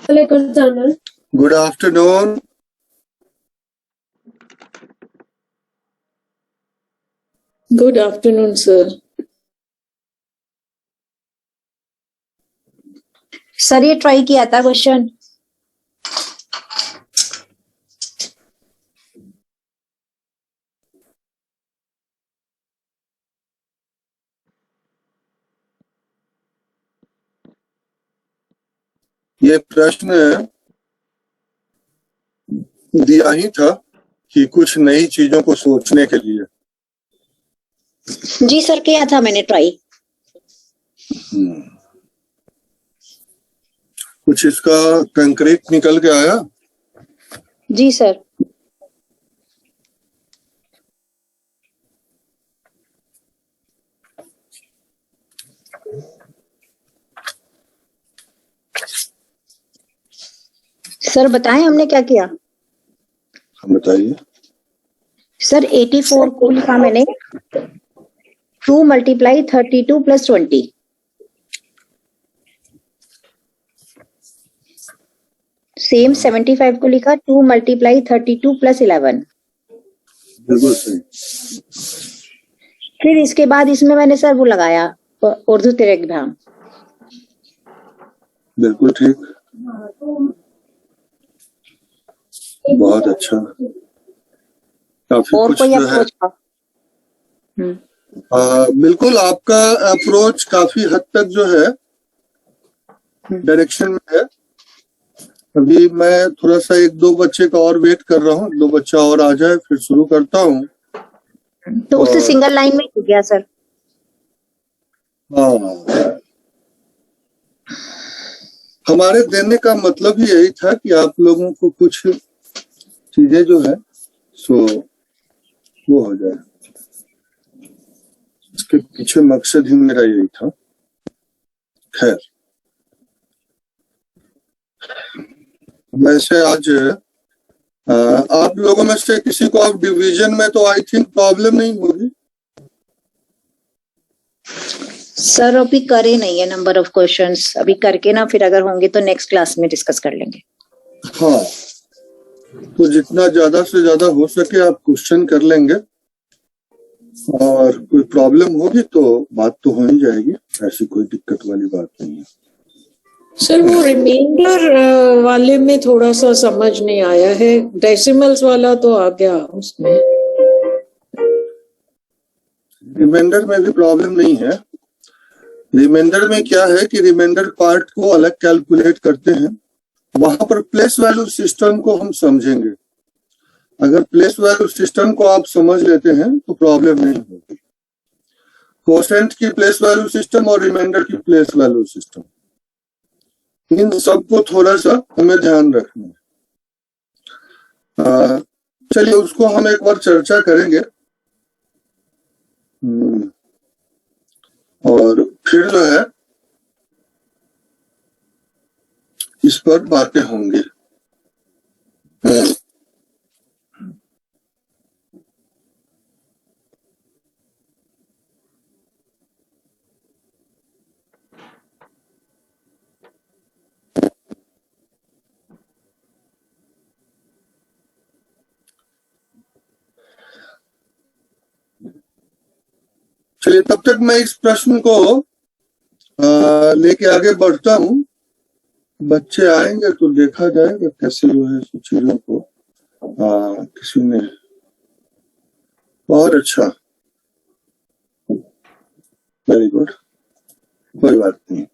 लेकर जाना। Good afternoon. Good afternoon, sir. Sir ये ट्राई किया था क्वेश्चन। ये प्रश्न दिया ही था कि कुछ नई चीजों को सोचने के लिए। जी सर किया था मैंने ट्राई। कुछ इसका कंक्रीट निकल के आया? जी सर। सर बताएं हमने क्या किया। हम बताइए। सर 84 को लिखा मैंने 2 × 32 + 20। सेम 75 को लिखा 2 × 32 + 11। बिल्कुल सही। फिर इसके बाद इसमें मैंने सर वो लगाया उर्दू तिरकधाम। बिल्कुल ठीक, बहुत अच्छा। काफी और कुछ कोई जो है अप्रोच का? बिल्कुल आपका अप्रोच काफी हद तक जो है डायरेक्शन में है। अभी मैं थोड़ा सा 1-2 बच्चे का और वेट कर रहा हूँ, 2 बच्चा और आ जाए फिर शुरू करता हूँ। तो उससे सिंगल लाइन में हो गया सर। हाँ, हमारे देने का मतलब ही यही था कि आप लोगों को कुछ चीजें जो है सो वो हो जाए। इसके पीछे मकसद ही मेरा यही था। खैर, वैसे आज आप लोगों में से किसी को आप डिवीजन में तो आई थिंक प्रॉब्लम नहीं होगी। सर अभी करे नहीं है नंबर ऑफ क्वेश्चंस, अभी करके ना फिर अगर होंगे तो नेक्स्ट क्लास में डिस्कस कर लेंगे। हाँ, तो जितना ज्यादा से ज्यादा हो सके आप क्वेश्चन कर लेंगे और कोई प्रॉब्लम होगी तो बात तो हो ही जाएगी, ऐसी कोई दिक्कत वाली बात नहीं है। सर वो रिमाइंडर वाले में थोड़ा सा समझ नहीं आया है, डेसिमल्स वाला तो आ गया उसमें। रिमाइंडर में भी प्रॉब्लम नहीं है। रिमाइंडर में क्या है कि रिमाइंडर पार्ट को अलग कैलकुलेट करते हैं, वहां पर प्लेस वैल्यू सिस्टम को हम समझेंगे। अगर प्लेस वैल्यू सिस्टम को आप समझ लेते हैं तो प्रॉब्लम नहीं होगी। कोसेंट की प्लेस वैल्यू सिस्टम और रिमाइंडर की प्लेस वैल्यू सिस्टम, इन सबको थोड़ा सा हमें ध्यान रखना है। चलिए उसको हम एक बार चर्चा करेंगे और फिर जो है इस पर बातें होंगी। चलिए तब तक मैं इस प्रश्न को लेके आगे बढ़ता हूँ। बच्चे आएंगे तो देखा जाएगा कैसे जो है चीजों को किसी ने बहुत अच्छा, वेरी गुड, कोई बात नहीं।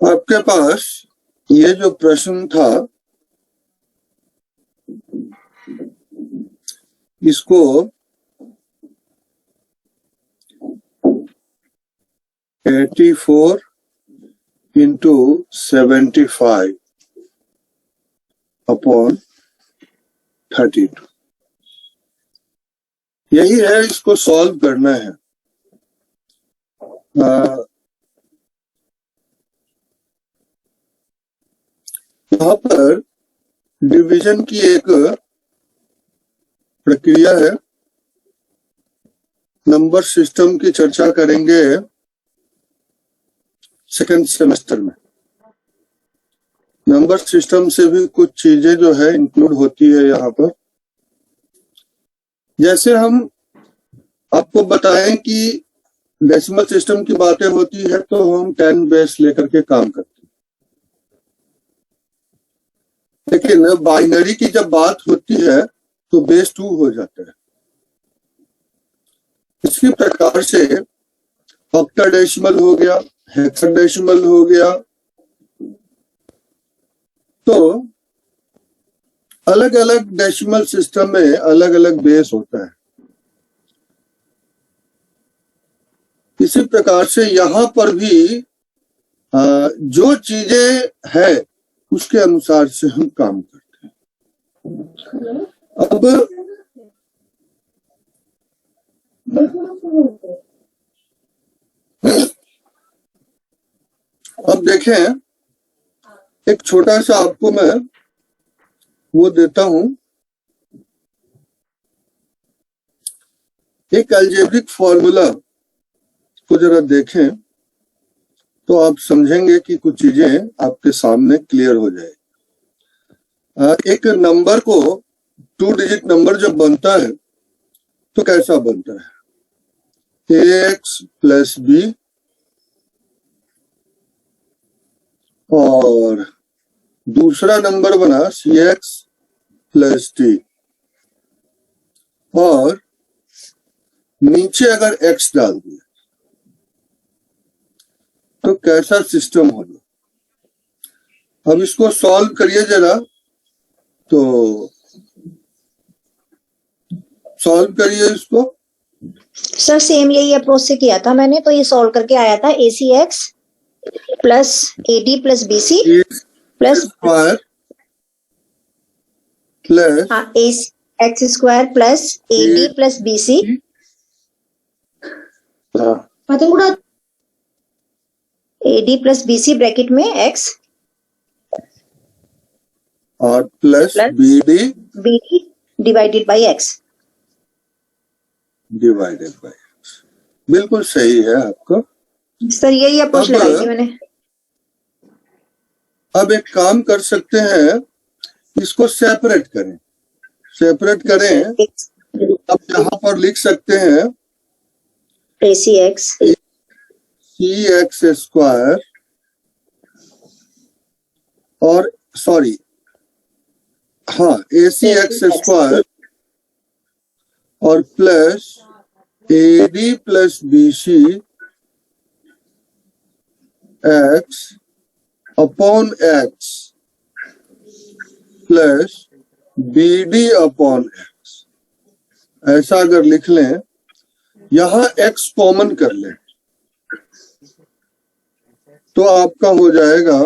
आपके पास ये जो प्रश्न था इसको 84 into 75 upon 32। यही है, इसको सॉल्व करना है। यहाँ पर डिवीजन की एक प्रक्रिया है। नंबर सिस्टम की चर्चा करेंगे सेकंड सेमेस्टर में। नंबर सिस्टम से भी कुछ चीजें जो है इंक्लूड होती है यहाँ पर। जैसे हम आपको बताएं कि डेसिमल सिस्टम की बातें होती है तो हम 10 बेस लेकर के काम करते हैं, लेकिन बाइनरी की जब बात होती है तो बेस 2 हो जाता है। इसी प्रकार से ऑक्टाडेसिमल हो गया, हेक्साडेसिमल हो गया, तो अलग अलग डेसिमल सिस्टम में अलग अलग बेस होता है। इसी प्रकार से यहाँ पर भी जो चीजें है उसके अनुसार से हम काम करते हैं। अब देखें, एक छोटा सा आपको मैं वो देता हूं, एक अलजेब्रिक फॉर्मूला को जरा देखें तो आप समझेंगे कि कुछ चीजें आपके सामने क्लियर हो जाए। एक नंबर को 2 डिजिट नंबर जब बनता है तो कैसा बनता है? ax प्लस b और दूसरा नंबर बना cx प्लस d, और नीचे अगर x डाल दिया तो कैसा सिस्टम होगा? अब इसको सॉल्व करिए जरा, तो सॉल्व करिए इसको। सर सेम यही अप्रोच से किया था मैंने, तो ये सॉल्व करके आया था ACX plus AD plus BC plus square plus x square plus AD plus BC AD plus BC bracket में x और plus BD divided by x। Divided by x। बिल्कुल सही है आपका सर, यही अप्रोच लगाई थी मैंने। अब एक काम कर सकते हैं, इसको सेपरेट करें। अब यहाँ पर लिख सकते हैं ACX CX स्क्वायर और ACX स्क्वायर और plus AD plus BC x upon x plus BD upon x, ऐसा अगर लिख लें, यहां x कॉमन कर लें तो आपका हो जाएगा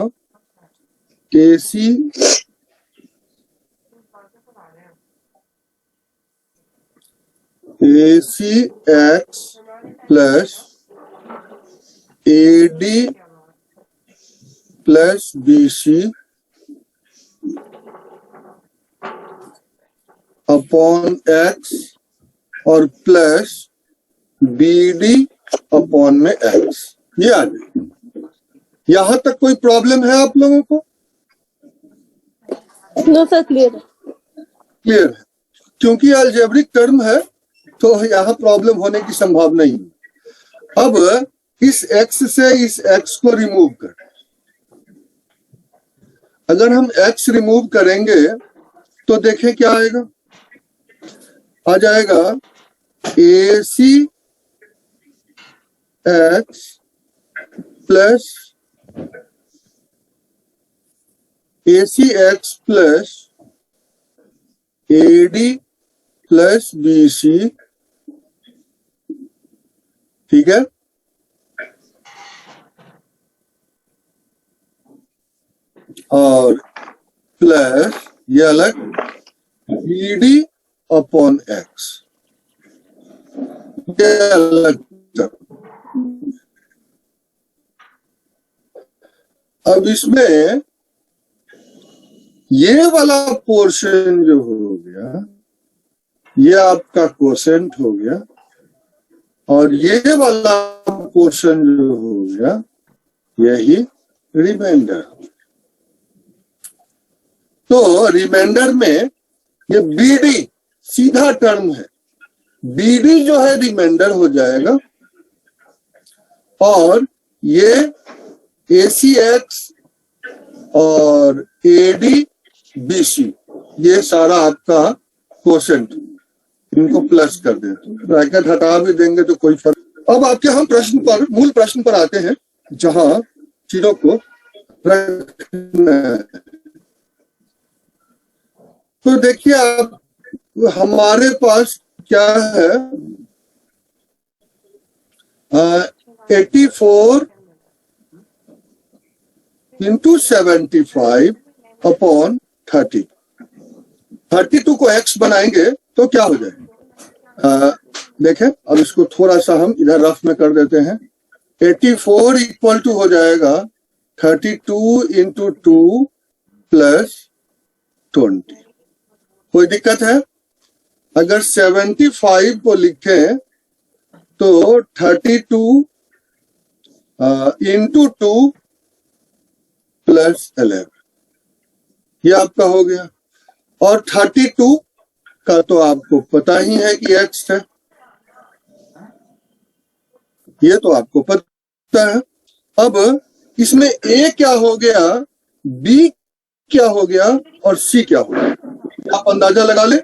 AC ACX plus AD plus BC upon x और प्लस BD अपॉन में x। ये आ गया। यहां तक कोई प्रॉब्लम है आप लोगों को? नो सर, क्लियर है। क्योंकि अलजेब्रिक टर्म है तो यहाँ प्रॉब्लम होने की संभावना ही नहीं। अब इस x से इस x को रिमूव कर, अगर हम x रिमूव करेंगे तो देखें क्या आएगा। आ जाएगा AC x plus ACX plus AD plus BC, ठीक है। और प्लस ये अलग BD अपॉन X, ये अलग टर्म। अब इसमें ये वाला पोर्शन जो हो गया ये आपका कोसेंट हो गया, और ये वाला पोर्शन जो हो गया यही रिमाइंडर। तो रिमाइंडर में ये BD सीधा टर्म है, BD जो है रिमाइंडर हो जाएगा, और ये ACX और AD BC ये सारा आपका कोसेंट, इनको प्लस कर दे, ब्रैकेट हटा भी देंगे तो कोई फर्क। अब आपके हम प्रश्न पर, मूल प्रश्न पर आते हैं जहां चीजों को रखना है। तो देखिए आप, हमारे पास क्या है, 84 इंटू 75 अपॉन 30। 32 को x बनाएंगे तो क्या हो जाएगा, देखें। अब इसको थोड़ा सा हम इधर रफ में कर देते हैं। 84 इक्वल टू हो जाएगा 32 इंटू 2 प्लस 20। कोई दिक्कत है? अगर 75 को लिखें तो 32 इंटू 2 प्लस 11, ये आपका हो गया। और 32 का तो आपको पता ही है कि x है, ये तो आपको पता है। अब इसमें A क्या हो गया, B क्या हो गया और C क्या हो गया, आप अंदाजा लगा ले।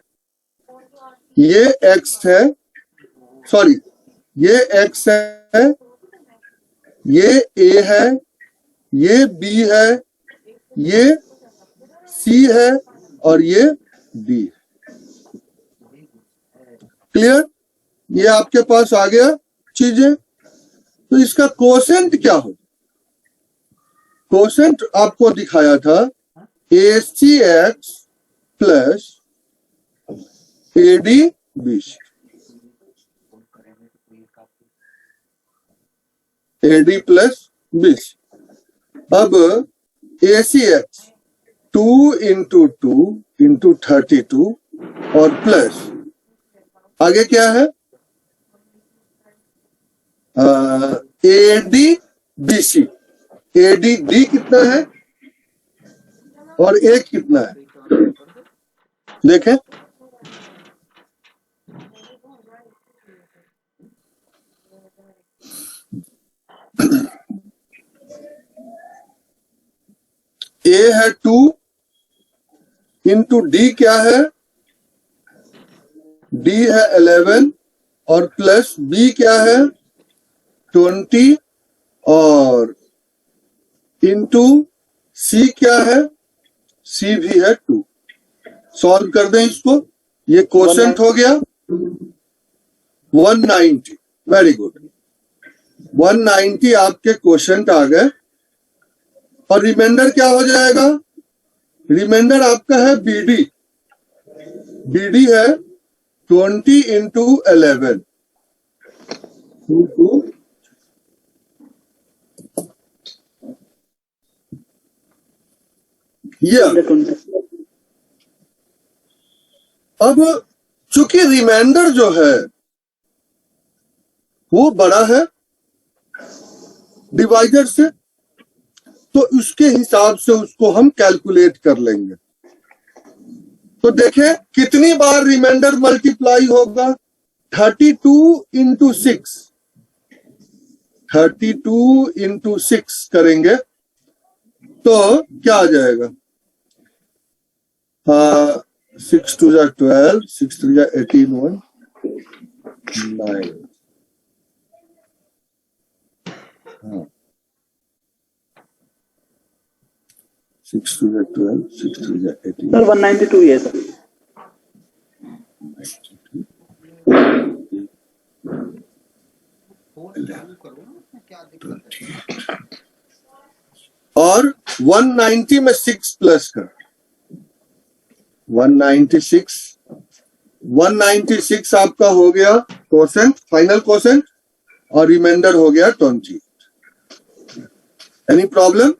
ये x है, सॉरी ये x है, ये A है, ये B है, ये C है और ये D है। क्लियर? ये आपके पास आ गया चीजें। तो इसका कोसेंट क्या हो, कोसेंट आपको दिखाया था ACX plus AD BC, AD plus BC। अब ACX 2 इंटू 2 इंटू 32 और प्लस आगे क्या है, AD BC। AD कितना है और A कितना है, देखें। A है 2 इंटू D क्या है, D है 11 और प्लस B क्या है 20 और इंटू C क्या है, C भी है 2। सॉल्व कर दें इसको, ये कोसेंट हो गया 190। वेरी गुड, 190 आपके कोसेंट आ गए। और रिमाइंडर क्या हो जाएगा, रिमाइंडर आपका है BD, BD है 20 इंटू 11 ये। अब चूंकि रिमाइंडर जो है वो बड़ा है डिवाइडर से, तो उसके हिसाब से उसको हम कैलकुलेट कर लेंगे। तो देखें कितनी बार रिमाइंडर मल्टीप्लाई होगा, 32 इंटू 6, 32 इंटू 6 करेंगे तो क्या आ जाएगा, 6 2 12, 6 3 18, 1 9। हाँ 6 2 12, 6 3 18। सर 192 है सर। और 190 में 6 प्लस कर, 196 आपका हो गया कोसेंट, फाइनल कोसेंट, और रिमाइंडर हो गया 20। Any problem?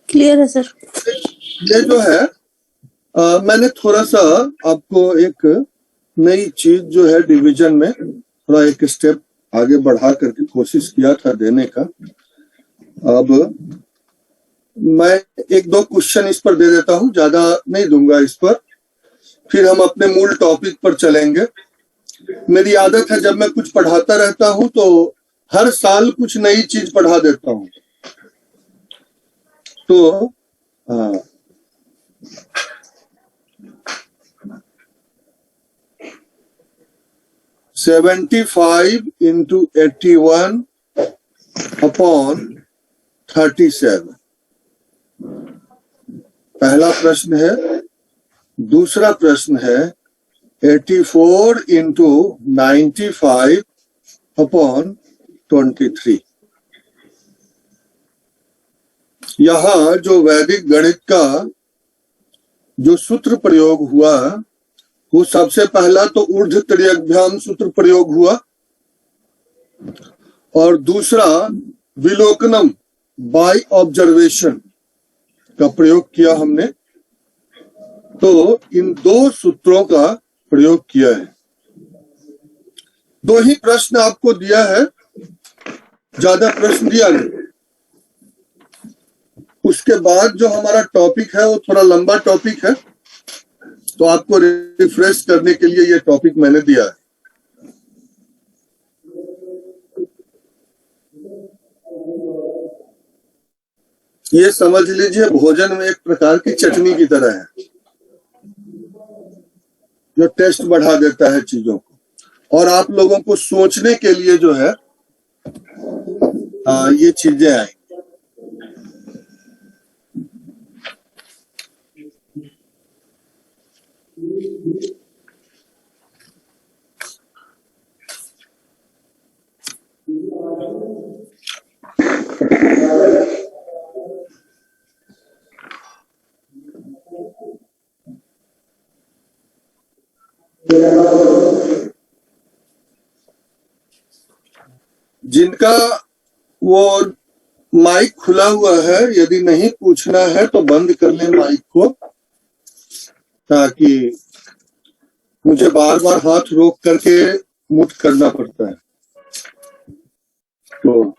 क्लियर है सर। ये जो है मैंने थोड़ा सा आपको एक नई चीज जो है डिवीजन में थोड़ा एक स्टेप आगे बढ़ा करके कोशिश किया था देने का। अब मैं एक दो क्वेश्चन इस पर दे देता हूं, ज्यादा नहीं दूंगा इस पर, फिर हम अपने मूल टॉपिक पर चलेंगे। मेरी आदत है जब मैं कुछ पढ़ाता रहता हूं तो हर साल कुछ नई चीज पढ़ा देता हूं। तो 75 into 81 upon 37 पहला प्रश्न है। दूसरा प्रश्न है 84 into 95 upon 23। यहाँ जो वैदिक गणित का जो सूत्र प्रयोग हुआ वो सबसे पहला तो ऊर्ध्व त्रियग्भ्याम सूत्र प्रयोग हुआ, और दूसरा विलोकनम बाय ऑब्जर्वेशन का प्रयोग किया हमने। तो इन दो सूत्रों का प्रयोग किया है। दो ही प्रश्न आपको दिया है, ज्यादा प्रश्न दिया नहीं। उसके बाद जो हमारा टॉपिक है वो थोड़ा लंबा टॉपिक है, तो आपको रिफ्रेश करने के लिए ये टॉपिक मैंने दिया है। ये समझ लीजिए भोजन में एक प्रकार की चटनी की तरह है, जो टेस्ट बढ़ा देता है चीजों को, और आप लोगों को सोचने के लिए जो है ये चीजें आई। जिनका वो माइक खुला हुआ है, यदि नहीं पूछना है तो बंद कर ले माइक को, ताकि मुझे बार बार हाथ रोक करके म्यूट करना पड़ता है। तो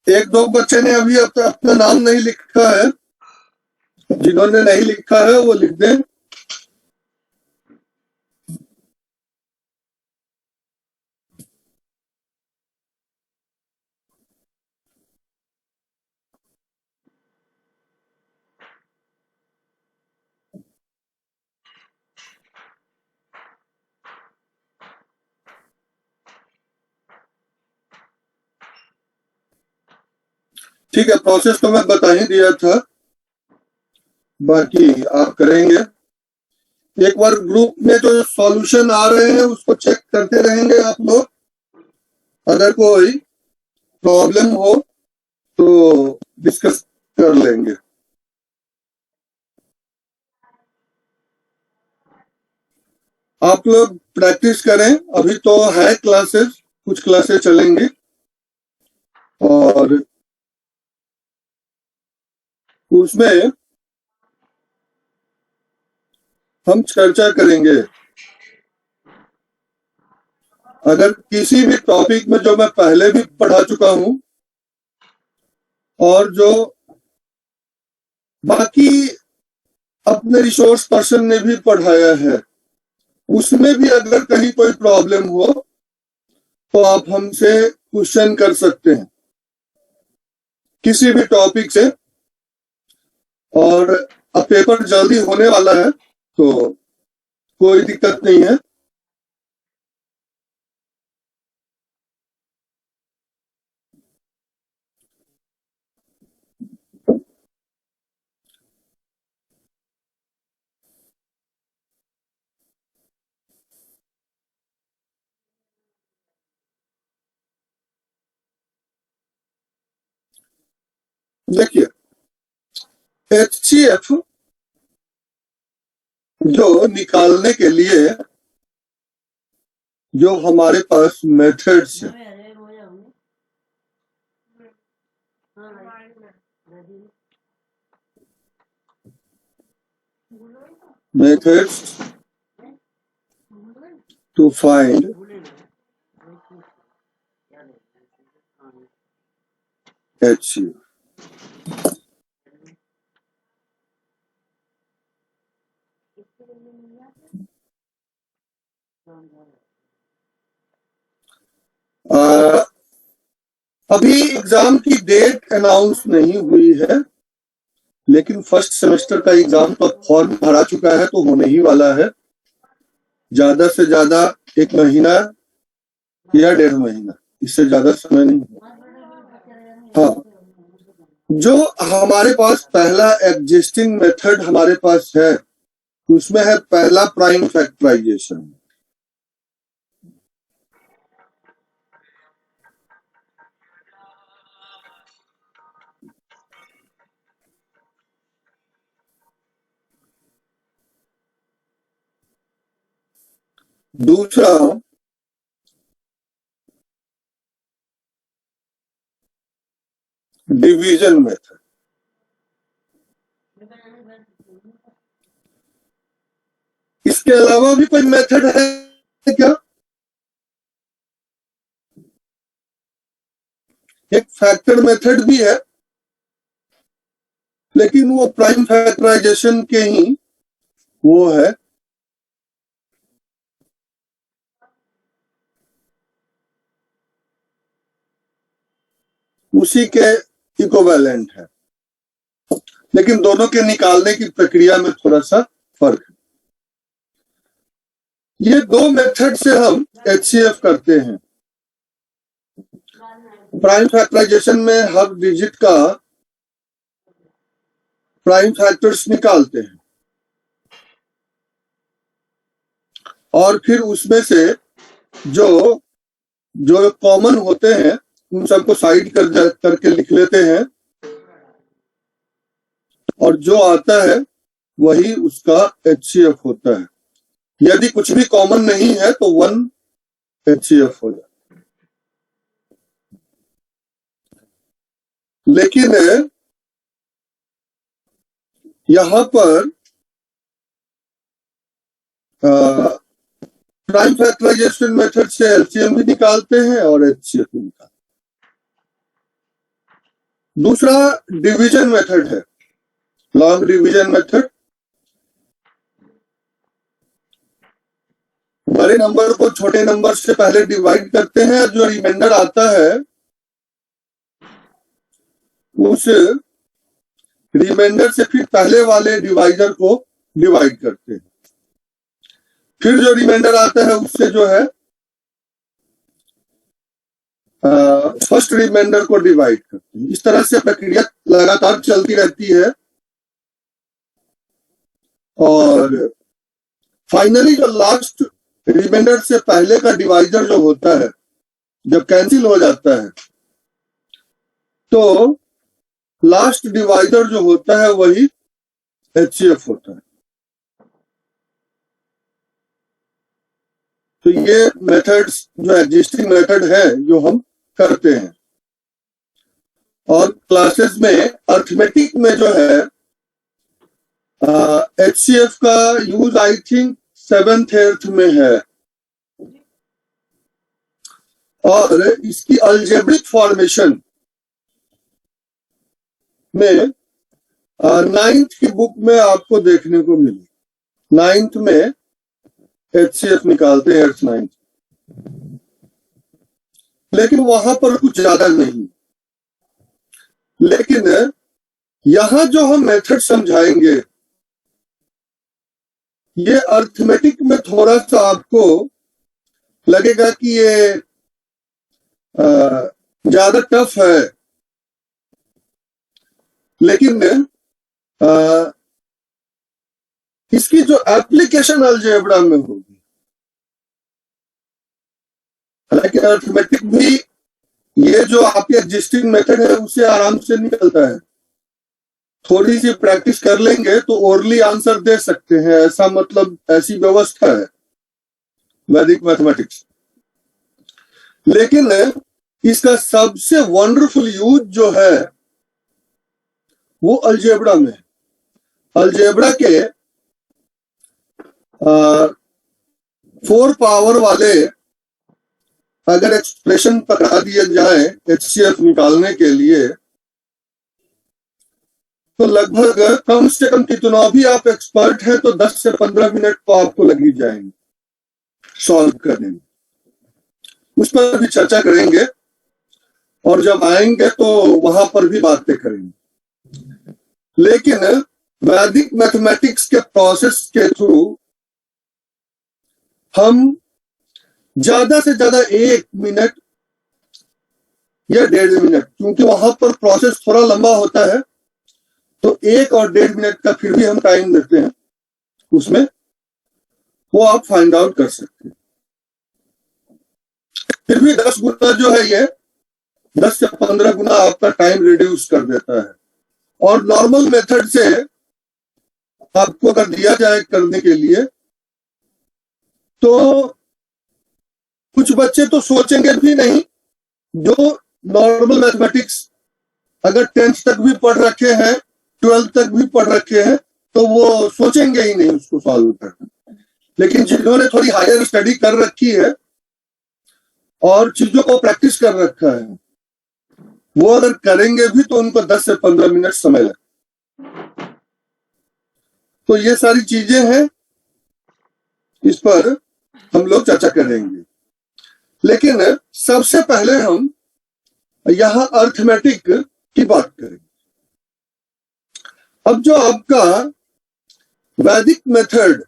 एक दो बच्चे ने अभी अपना नाम नहीं लिखा है, जिन्होंने नहीं लिखा है वो लिख दें। ठीक है, प्रोसेस तो मैं बता ही दिया था, बाकी आप करेंगे। एक बार ग्रुप में जो सॉल्यूशन आ रहे हैं उसको चेक करते रहेंगे आप लोग। अगर कोई प्रॉब्लम हो तो डिस्कस कर लेंगे। आप लोग प्रैक्टिस करें, अभी तो है क्लासेस, कुछ क्लासेस चलेंगी और उसमें हम चर्चा करेंगे। अगर किसी भी टॉपिक में जो मैं पहले भी पढ़ा चुका हूं और जो बाकी अपने रिसोर्स पर्सन ने भी पढ़ाया है, उसमें भी अगर कहीं कोई प्रॉब्लम हो तो आप हमसे क्वेश्चन कर सकते हैं किसी भी टॉपिक से। और अब पेपर जल्दी होने वाला है तो कोई दिक्कत नहीं है। देखिए, HCF जो निकालने के लिए जो हमारे पास मेथड्स है, methods to find HCF. अभी एग्जाम की डेट अनाउंस नहीं हुई है, लेकिन फर्स्ट सेमेस्टर का एग्जाम तो फॉर्म भरा चुका है तो होने ही वाला है। ज्यादा से ज्यादा 1 महीना या 1.5 महीना, इससे ज्यादा समय नहीं है। हाँ, जो हमारे पास पहला एग्जिस्टिंग मेथड हमारे पास है उसमें है पहला प्राइम फैक्टराइजेशन। दूसरा डिवीजन मेथड। इसके अलावा भी कोई मेथड है क्या? एक फैक्टर मेथड भी है, लेकिन वो प्राइम फैक्टराइजेशन के ही वो है। उसी के इक्विवेलेंट है, लेकिन दोनों के निकालने की प्रक्रिया में थोड़ा सा फर्क है। ये 2 मेथड से हम HCF करते हैं। प्राइम फैक्टराइजेशन में हर डिजिट का प्राइम फैक्टर्स निकालते हैं और फिर उसमें से जो जो कॉमन होते हैं उन सबको साइड करके लिख लेते हैं और जो आता है वही उसका HCF होता है। यदि कुछ भी कॉमन नहीं है तो 1 HCF हो जाता है। लेकिन यहां पर प्राइम फैक्टराइजेशन मेथड से LCM भी निकालते हैं और HCF भी निकालते दूसरा डिवीजन मेथड है, लॉन्ग डिवीजन मेथड। बड़े नंबर को छोटे नंबर से पहले डिवाइड करते हैं, जो रिमाइंडर आता है उस रिमाइंडर से फिर पहले वाले डिवाइजर को डिवाइड करते हैं, फिर जो रिमाइंडर आता है उससे जो है फर्स्ट रिमाइंडर को डिवाइड करते हैं। इस तरह से प्रक्रिया लगातार चलती रहती है और फाइनली जो लास्ट रिमाइंडर से पहले का डिवाइजर जो होता है, जब कैंसिल हो जाता है तो लास्ट डिवाइजर जो होता है वही HCF होता है। तो ये मेथड्स जो एग्जिस्टिंग मेथड है जो हम करते हैं। और क्लासेस में अर्थमेटिक में जो है HCF का use I think 7th 8th में है, और इसकी अलजेब्रिक फॉर्मेशन में 9th की बुक में आपको देखने को मिली। 9th में HCF निकालते हैं 8th 9th, लेकिन वहां पर कुछ ज्यादा नहीं। लेकिन यहां जो हम मेथड समझाएंगे ये अर्थमेटिक में थोड़ा सा आपको लगेगा कि ये ज्यादा टफ है, लेकिन इसकी जो एप्लीकेशन अलजेब्रा में होगी, हालांकि अर्थमेटिक भी ये जो आपकी एग्जिस्टिंग मेथड है उससे आराम से निकलता है। थोड़ी सी प्रैक्टिस कर लेंगे तो ओरली आंसर दे सकते हैं, ऐसा मतलब ऐसी व्यवस्था है वैदिक मैथमेटिक्स। लेकिन इसका सबसे वंडरफुल यूज जो है वो अलजेब्रा में। अलजेब्रा के 4 पावर वाले अगर एक्सप्रेशन पकड़ा दिए जाए HCF निकालने के लिए, तो लगभग कम से कम कितना भी आप एक्सपर्ट हैं तो 10 से 15 मिनट तो आपको लग ही जाएंगे सॉल्व करने में। उस पर भी चर्चा करेंगे और जब आएंगे तो वहां पर भी बातें करेंगे। लेकिन वैदिक मैथमेटिक्स के प्रोसेस के थ्रू हम ज्यादा से ज्यादा 1 मिनट या 1.5 मिनट, क्योंकि वहां पर प्रोसेस थोड़ा लंबा होता है तो 1 और 1.5 मिनट का फिर भी हम टाइम देते हैं उसमें, वो आप फाइंड आउट कर सकते हैं। फिर भी 10 गुना जो है ये 10 से 15 गुना आपका टाइम रिड्यूस कर देता है। और नॉर्मल मेथड से आपको अगर दिया जाए करने के लिए तो कुछ बच्चे तो सोचेंगे भी नहीं, जो नॉर्मल मैथमेटिक्स अगर 10th तक भी पढ़ रखे हैं, 12th तक भी पढ़ रखे हैं, तो वो सोचेंगे ही नहीं उसको सॉल्व करना। लेकिन जिन्होंने थोड़ी हायर स्टडी कर रखी है और चीजों को प्रैक्टिस कर रखा है, वो अगर करेंगे भी तो उनको 10 से 15 मिनट समय लगेगा। तो ये सारी चीजें हैं, इस पर हम लोग चर्चा करेंगे। लेकिन सबसे पहले हम यहां अर्थमेटिक की बात करेंगे। अब जो आपका वैदिक मेथड,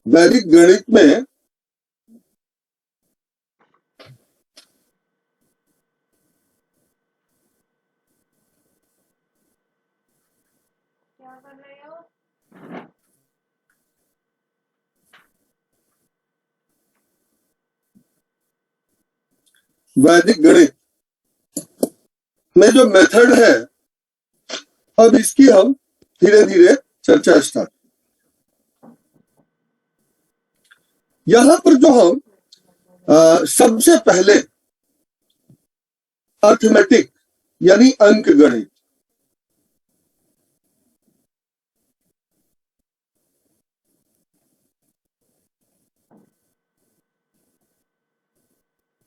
वैदिक गणित में वैदिक गणित में जो मेथड है, अब इसकी हम धीरे धीरे चर्चा स्टार्ट। यहां पर जो हम सबसे पहले अर्थमेटिक यानी अंक गणित,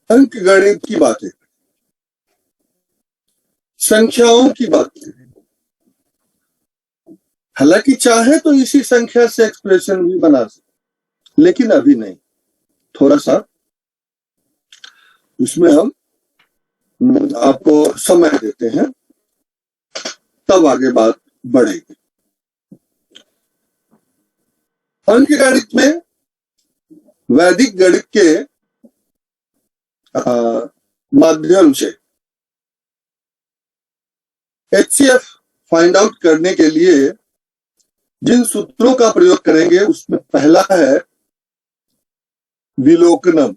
अंक गणित की बातें, संख्याओं की बात करें, हालांकि चाहे तो इसी संख्या से एक्सप्रेशन भी बना सकते, लेकिन अभी नहीं, थोड़ा सा उसमें हम आपको समय देते हैं, तब आगे बात बढ़ेगी। अंकगणित में वैदिक गणित के माध्यम से HCF फाइंड आउट करने के लिए जिन सूत्रों का प्रयोग करेंगे उसमें पहला है विलोकनम।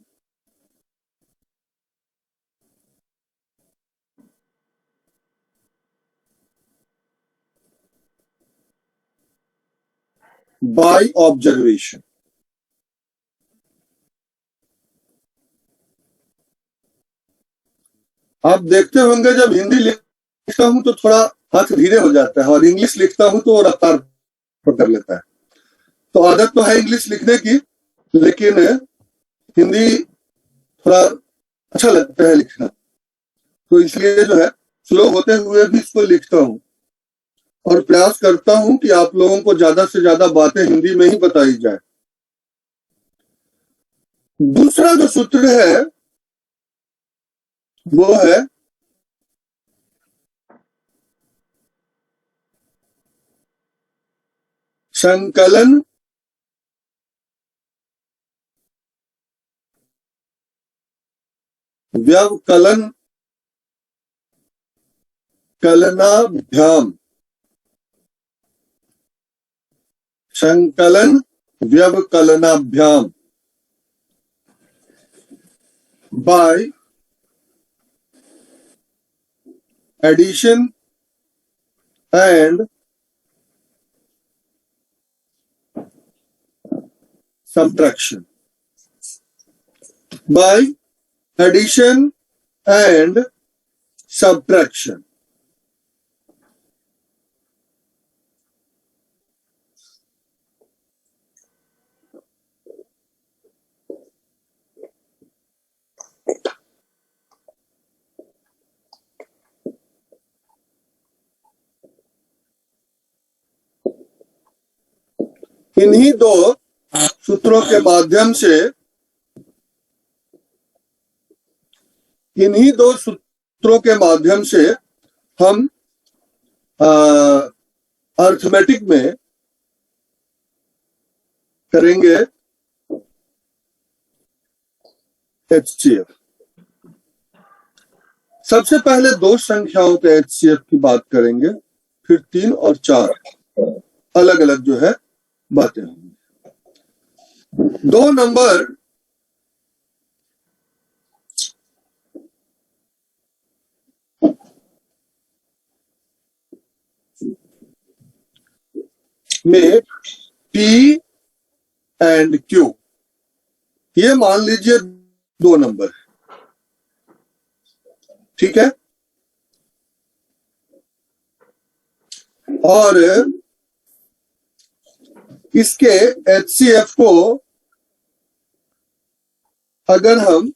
By observation. आप देखते होंगे जब हिंदी लिखता हूं तो थोड़ा हाथ धीरे हो जाता है और इंग्लिश लिखता हूं तो वो रफ्तार पकड़ लेता है। तो आदत तो है इंग्लिश लिखने की, लेकिन हिंदी थोड़ा अच्छा लगता है लिखना, तो इसलिए जो है स्लो होते हुए भी इसको लिखता हूं और प्रयास करता हूं कि आप लोगों को ज्यादा से ज्यादा बातें हिंदी में ही बताई जाए। दूसरा जो सूत्र है वो है संकलन व्यवकलन कलनाभ्याम। संकलन व्यवकलनाभ्याम by addition and subtraction। by addition and subtraction। इन्हीं दो सूत्रों के माध्यम से हम अर्थमेटिक में करेंगे HCF। सबसे पहले दो संख्याओं के HCF की बात करेंगे, फिर 3 और 4 अलग अलग जो है बातें होंगी। 2 नंबर में P एंड Q, ये मान लीजिए 2 नंबर है, ठीक है। और इसके HCF को अगर हम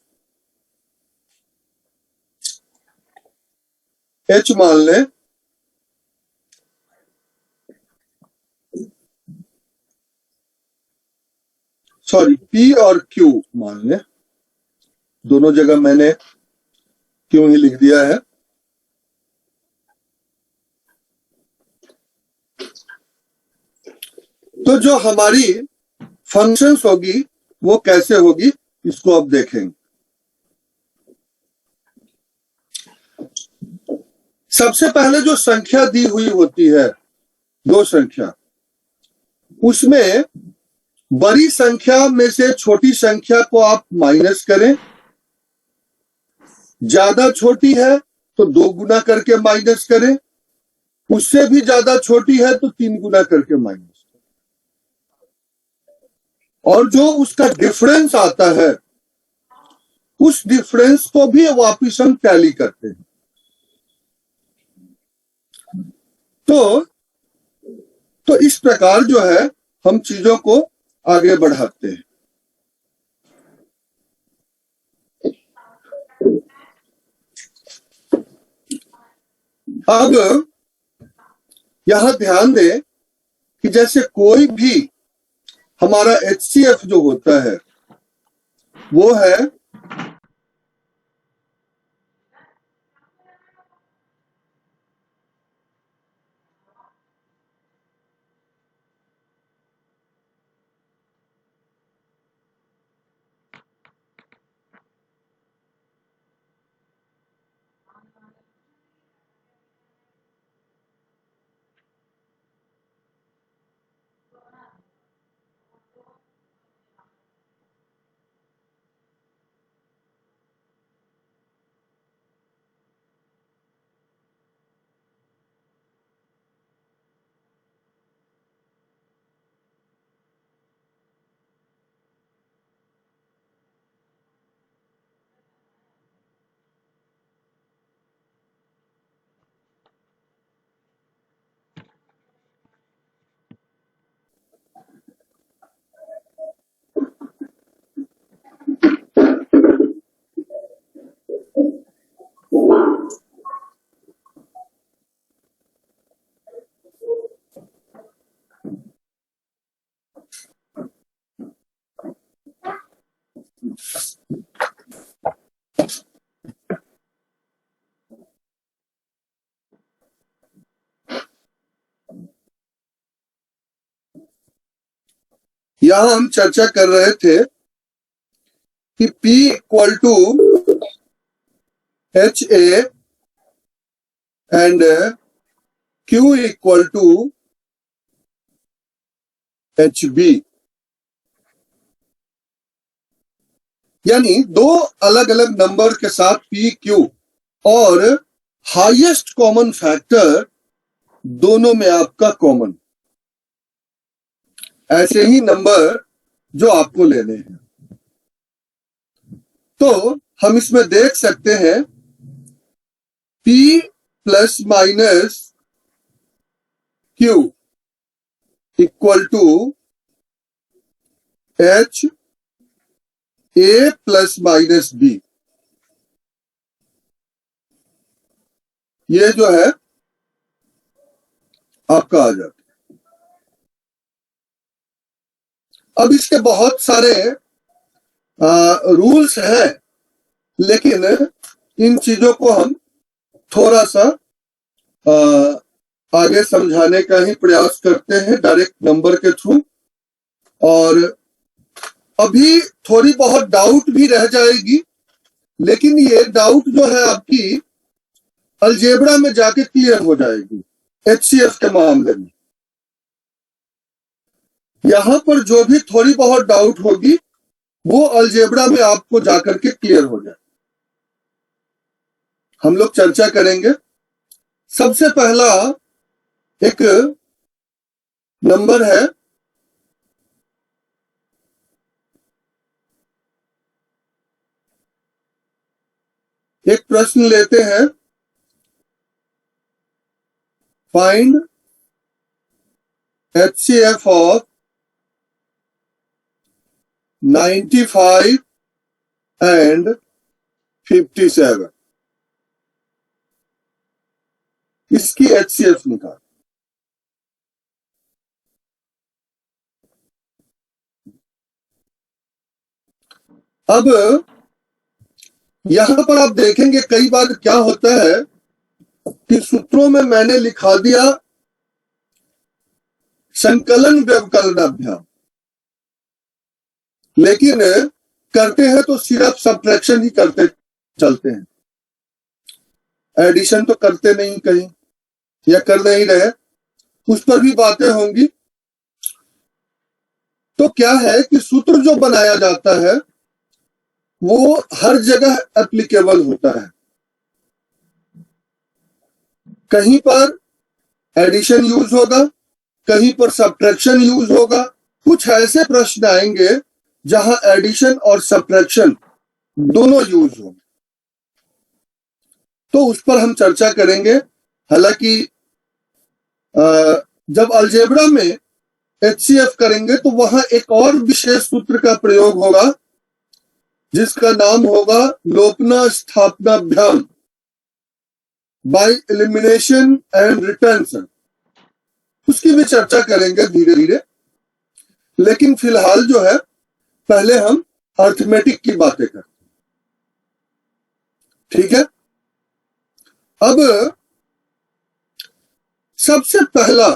H मान लें, सॉरी P और Q मान लें, दोनों जगह मैंने क्यों ही लिख दिया है। तो जो हमारी फंक्शंस होगी वो कैसे होगी इसको अब देखेंगे। सबसे पहले जो संख्या दी हुई होती है, 2 संख्या, उसमें बड़ी संख्या में से छोटी संख्या को आप माइनस करें, ज्यादा छोटी है तो 2 गुना करके माइनस करें, उससे भी ज्यादा छोटी है तो 3 गुना करके माइनस, और जो उसका डिफरेंस आता है उस डिफरेंस को भी वापिस हम टैली करते हैं। तो इस प्रकार जो है हम चीजों को आगे बढ़ाते हैं। अब यहां ध्यान दें कि जैसे कोई भी हमारा HCF जो होता है वो है यहां हम चर्चा कर रहे थे कि P equal to HA and Q equal to HB, यानी दो अलग अलग नंबर के साथ PQ और हाईएस्ट कॉमन फैक्टर दोनों में आपका कॉमन, ऐसे ही नंबर जो आपको लेने हैं। तो हम इसमें देख सकते हैं P plus minus Q equal to H A plus minus B, ये जो है आपका आ जाता है। अब इसके बहुत सारे रूल्स हैं, लेकिन इन चीजों को हम थोड़ा सा आगे समझाने का ही प्रयास करते हैं डायरेक्ट नंबर के थ्रू। और अभी थोड़ी बहुत डाउट भी रह जाएगी, लेकिन ये डाउट जो है आपकी अलजेब्रा में जाके क्लियर हो जाएगी HCF के मामले में। यहां पर जो भी थोड़ी बहुत डाउट होगी वो अलजेब्रा में आपको जाकर के क्लियर हो जाए। हम लोग चर्चा करेंगे। सबसे पहला एक नंबर है एक प्रश्न लेते हैं, फाइंड HCF ऑफ 95 एंड 57, इसकी HCF निकाल। अब यहां पर आप देखेंगे कई बार क्या होता है कि सूत्रों में मैंने लिखा दिया संकलन व्यवकलनाभ्याम, लेकिन करते हैं तो सिर्फ सब्ट्रैक्शन ही करते चलते हैं, एडिशन तो करते नहीं कहीं या कर नहीं रहे। उस पर भी बातें होंगी। तो क्या है कि सूत्र जो बनाया जाता है वो हर जगह एप्लीकेबल होता है। कहीं पर एडिशन यूज होगा, कहीं पर सब्ट्रैक्शन यूज होगा। कुछ ऐसे प्रश्न आएंगे जहां एडिशन और सब्ट्रैक्शन दोनों यूज होंगे, तो उस पर हम चर्चा करेंगे। हालांकि जब अलजेब्रा में HCF करेंगे तो वहां एक और विशेष सूत्र का प्रयोग होगा जिसका नाम होगा लोपना स्थापनाभ्याम। बाय एलिमिनेशन एंड रिटर्न, उसकी भी चर्चा करेंगे धीरे धीरे। लेकिन फिलहाल जो है पहले हम अर्थमेटिक की बातें करते हैं, ठीक है। अब सबसे पहला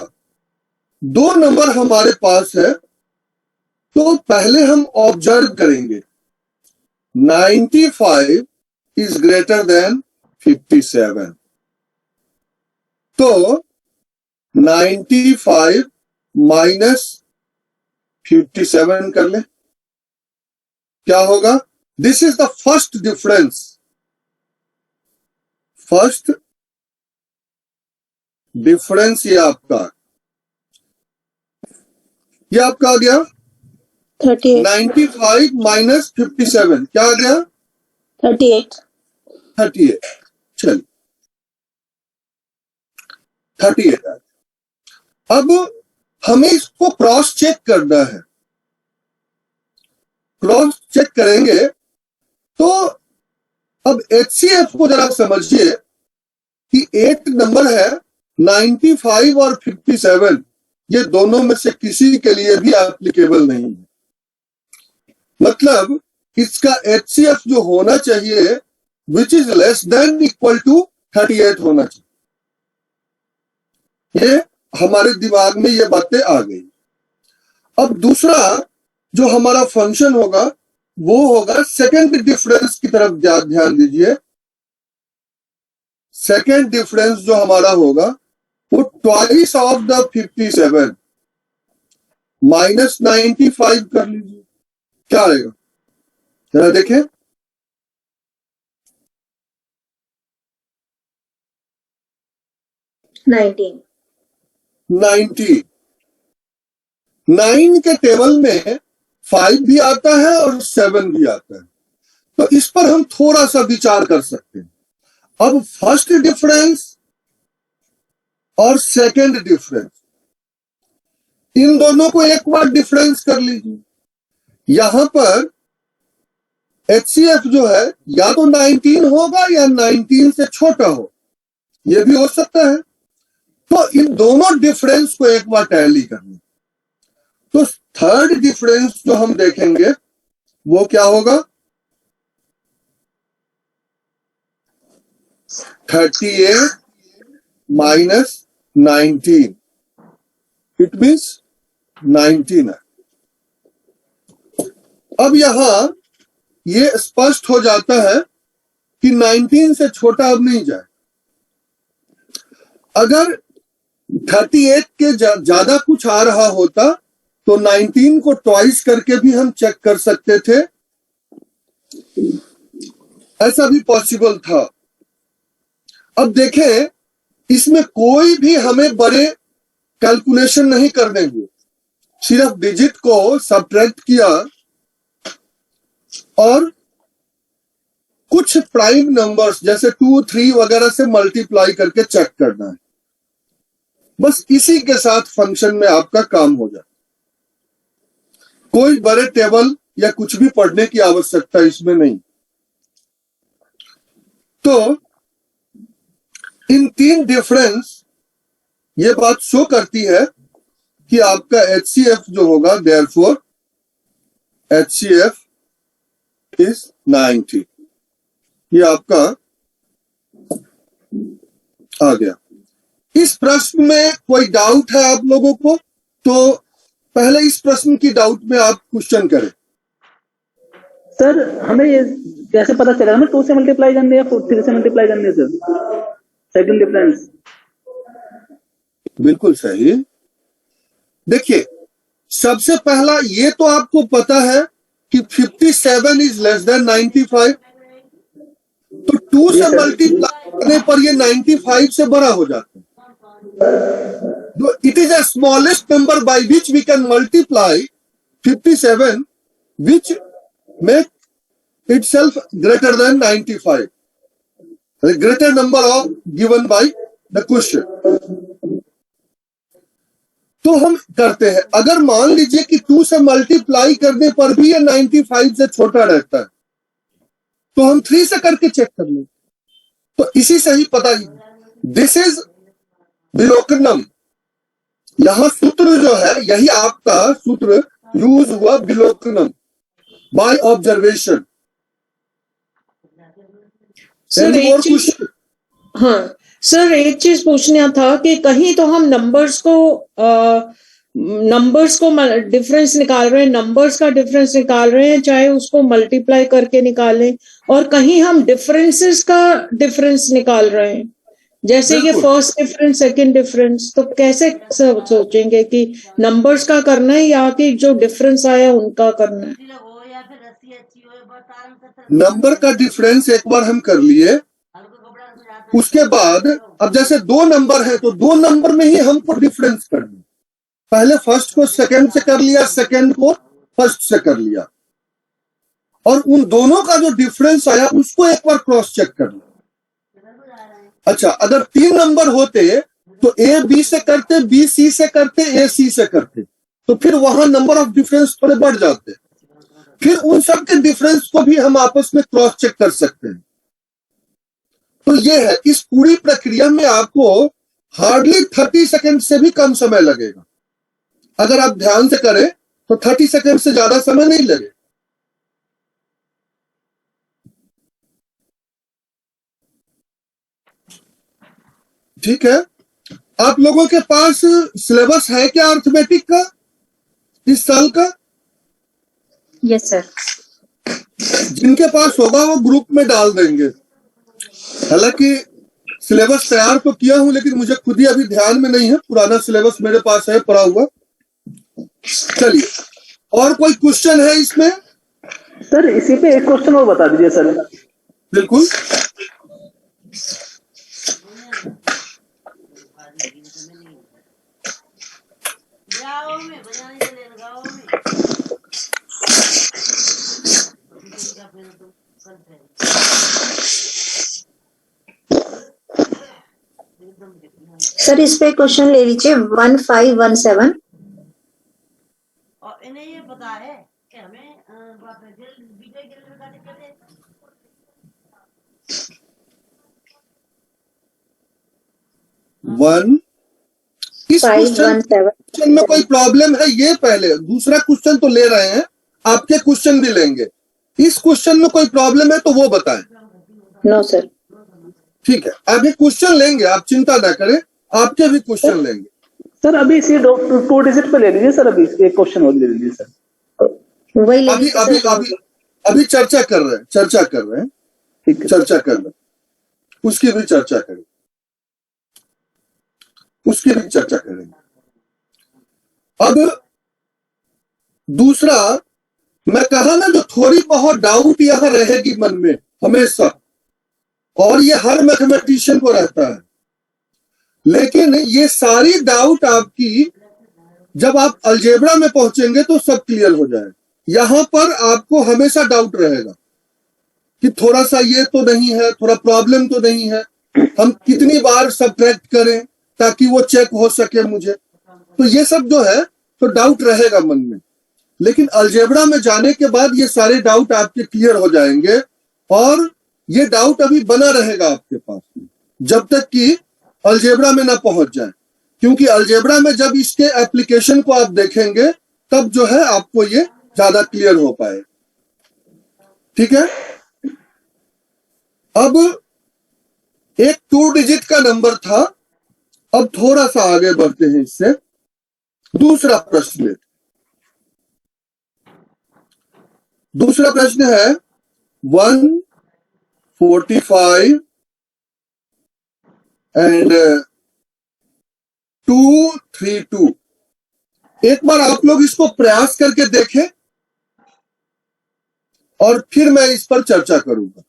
2 नंबर हमारे पास है, तो पहले हम ऑब्जर्व करेंगे 95 इज ग्रेटर देन 57। तो 95 माइनस 57 कर ले, क्या होगा? This is the first difference. First difference ये आपका आ गया 38 95 माइनस 57, क्या आ गया? 38 38। चलिए 38 आ गया। अब हमें इसको क्रॉस चेक करना है। क्रॉस चेक करेंगे तो अब HCF को जरा समझिए कि 8 नंबर है, 95 और 57, ये दोनों में से किसी के लिए भी एप्लीकेबल नहीं है। मतलब इसका HCF जो होना चाहिए which is less than equal to 38 होना चाहिए। ये हमारे दिमाग में ये बातें आ गई। अब दूसरा जो हमारा फंक्शन होगा वो होगा सेकंड डिफरेंस की तरफ ध्यान दीजिए। सेकंड डिफरेंस जो हमारा होगा वो ट्वाइस ऑफ द 57 माइनस 95 कर लीजिए, क्या आएगा जरा देखें। नाइनटीन 9 के टेबल में 5 भी आता है और 7 भी आता है, तो इस पर हम थोड़ा सा विचार कर सकते हैं। अब फर्स्ट डिफरेंस और सेकंड डिफरेंस, इन दोनों को एक बार डिफरेंस कर लीजिए। यहां पर HCF जो है या तो 19 होगा या 19 से छोटा हो, यह भी हो सकता है। तो इन दोनों डिफरेंस को एक बार टैली करना। तो थर्ड डिफरेंस जो हम देखेंगे वो क्या होगा? 38 माइनस 19, इट मीन्स 19 है। अब यहां ये स्पष्ट हो जाता है कि 19 से छोटा अब नहीं जाए। अगर 38 के ज्यादा कुछ आ रहा होता तो 19 को ट्वाइस करके भी हम चेक कर सकते थे, ऐसा भी पॉसिबल था। अब देखें, इसमें कोई भी हमें बड़े कैलकुलेशन नहीं करने हुए, सिर्फ डिजिट को सब्ट्रैक्ट किया और कुछ प्राइम नंबर्स जैसे 2, 3 वगैरह से मल्टीप्लाई करके चेक करना है। बस इसी के साथ फंक्शन में आपका काम हो जाए। कोई बड़े टेबल या कुछ भी पढ़ने की आवश्यकता इसमें नहीं। तो इन 3 डिफरेंस ये बात शो करती है कि आपका HCF जो होगा, देयरफॉर HCF इज 90। ये आपका आ गया। इस प्रश्न में कोई डाउट है आप लोगों को? तो पहले इस प्रश्न की डाउट में आप क्वेश्चन करें। सर हमें ये कैसे पता चलेगा हमें 2 से मल्टीप्लाई करने या 3 से मल्टीप्लाई करने? सर सेकंड डिफरेंस बिल्कुल सही। देखिए, सबसे पहला ये तो आपको पता है कि 57 इज लेस देन 95, तो 2 से मल्टीप्लाई करने पर ये 95 से बड़ा हो जाता है। It is the smallest number by which we can multiply 57, which make itself greater than 95. The greater number of given by the question. तो हम करते हैं, अगर मान लीजिए कि 2 से मल्टीप्लाई करने पर भी ये 95 से छोटा रहता है, तो हम 3 से करके चेक कर लें। तो इसी से ही पता दिस इज विलोकनम। यहां सूत्र जो है यही आपका सूत्र यूज हुआ, विलोकनम, बाय ऑब्जर्वेशन। सर एनी एक मोर चीज, क्वेश्चन? हाँ सर एक चीज पूछना था कि कहीं तो हम नंबर्स को डिफरेंस निकाल रहे हैं, नंबर्स का डिफरेंस निकाल रहे हैं, चाहे उसको मल्टीप्लाई करके निकालें, और कहीं हम डिफरेंसेस का डिफरेंस निकाल रहे हैं, जैसे कि बिल्कुल। First difference second difference. तो कैसे सोचेंगे कि नंबर्स का करना है या कि जो डिफरेंस आया उनका करना है? नंबर का डिफरेंस एक बार हम कर लिए, उसके बाद अब जैसे दो नंबर है तो दो नंबर में ही हमको डिफरेंस करना। पहले फर्स्ट को सेकंड से कर लिया, सेकंड को फर्स्ट से कर लिया, और उन दोनों का जो डिफरेंस आया उसको एक बार क्रॉस चेक कर लिया। अच्छा, अगर तीन नंबर होते तो ए बी से करते, बी सी से करते, ए सी से करते, तो फिर वहां नंबर ऑफ डिफरेंस थोड़े बढ़ जाते। फिर उन सब के डिफरेंस को भी हम आपस में क्रॉस चेक कर सकते हैं। तो ये है, इस पूरी प्रक्रिया में आपको हार्डली 30 सेकंड से भी कम समय लगेगा। अगर आप ध्यान से करें तो 30 सेकंड से ज्यादा समय नहीं लगे। ठीक है, आप लोगों के पास सिलेबस है क्या अर्थमेटिक का इस साल का? Yes sir. जिनके पास होगा वो ग्रुप में डाल देंगे। हालांकि सिलेबस तैयार तो किया हूं, लेकिन मुझे खुद ही अभी ध्यान में नहीं है, पुराना सिलेबस मेरे पास है पड़ा हुआ। चलिए, और कोई क्वेश्चन है इसमें? सर इसी पे एक क्वेश्चन और बता दीजिए सर। बिल्कुल। सर इस पे क्वेश्चन ले लीजिए 1517। और इन्हें ये पता है कि हमें वीडियो गेम में का दिक्कत है। 1 इस क्वेश्चन में कोई प्रॉब्लम है? ये पहले दूसरा क्वेश्चन तो ले रहे हैं, आपके क्वेश्चन भी लेंगे। इस क्वेश्चन में कोई प्रॉब्लम है तो वो बताएं। No sir. ठीक है, अभी क्वेश्चन लेंगे, आप चिंता ना करें, आपके भी क्वेश्चन लेंगे। सर अभी इसी 2 डिजिट पे ले लीजिए सर, अभी एक क्वेश्चन और ले लीजिए सर। वही ले अभी लीजिए अभी सर। अभी अभी चर्चा कर रहे हैं, ठीक है। चर्चा कर रहे हैं, उसकी भी चर्चा करें, उसकी भी चर्चा करेंगे। अब दूसरा, मैं कहा ना, जो थोड़ी बहुत डाउट यहां रहेगी मन में हमेशा, और ये हर मैथमेटिशियन को रहता है, लेकिन ये सारी डाउट आपकी जब आप अलजेब्रा में पहुंचेंगे तो सब क्लियर हो जाए। यहां पर आपको हमेशा डाउट रहेगा कि थोड़ा सा ये तो नहीं है, थोड़ा प्रॉब्लम तो नहीं है, हम कितनी बार सब्ट्रैक्ट करें ताकि वो चेक हो सके मुझे। तो ये सब जो है तो डाउट रहेगा मन में, लेकिन अलजेब्रा में जाने के बाद ये सारे डाउट आपके क्लियर हो जाएंगे, और ये डाउट अभी बना रहेगा आपके पास जब तक कि अलजेब्रा में ना पहुंच जाए, क्योंकि अलजेब्रा में जब इसके एप्लीकेशन को आप देखेंगे तब जो है आपको ये ज्यादा क्लियर हो पाए। ठीक है, अब एक 2 डिजिट का नंबर था, अब थोड़ा सा आगे बढ़ते हैं इससे। दूसरा प्रश्न है 145 एंड 232। एक बार आप लोग इसको प्रयास करके देखें और फिर मैं इस पर चर्चा करूंगा।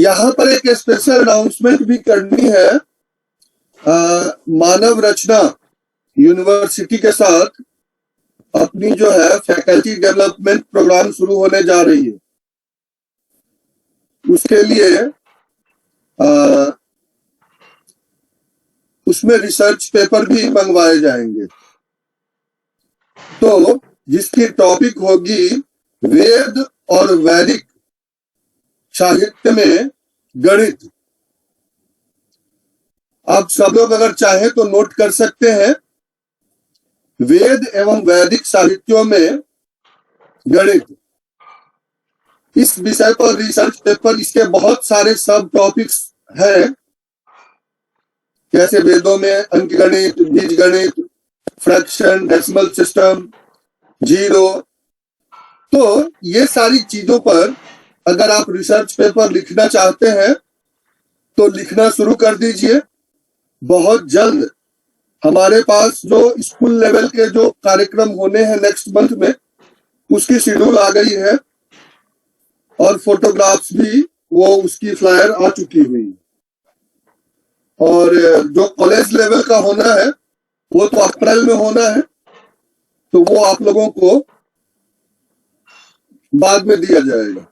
यहाँ पर एक स्पेशल अनाउंसमेंट भी करनी है। मानव रचना यूनिवर्सिटी के साथ अपनी जो है फैकल्टी डेवलपमेंट प्रोग्राम शुरू होने जा रही है। उसके लिए उसमें रिसर्च पेपर भी मंगवाए जाएंगे। तो जिसकी टॉपिक होगी वेद और वैदिक साहित्य में गणित। आप सब लोग अगर चाहें तो नोट कर सकते हैं, वेद एवं वैदिक साहित्यों में गणित, इस विषय पर रिसर्च पेपर। इसके बहुत सारे सब टॉपिक्स हैं, जैसे वेदों में अंकगणित, बीजगणित, फ्रैक्शन, डेसिमल सिस्टम, जीरो। तो ये सारी चीजों पर अगर आप रिसर्च पेपर लिखना चाहते हैं तो लिखना शुरू कर दीजिए। बहुत जल्द हमारे पास जो स्कूल लेवल के जो कार्यक्रम होने हैं नेक्स्ट मंथ में, उसकी शेड्यूल आ गई है और फोटोग्राफ्स भी वो उसकी फ्लायर आ चुकी हुई है। और जो कॉलेज लेवल का होना है वो तो अप्रैल में होना है, तो वो आप लोगों को बाद में दिया जाएगा।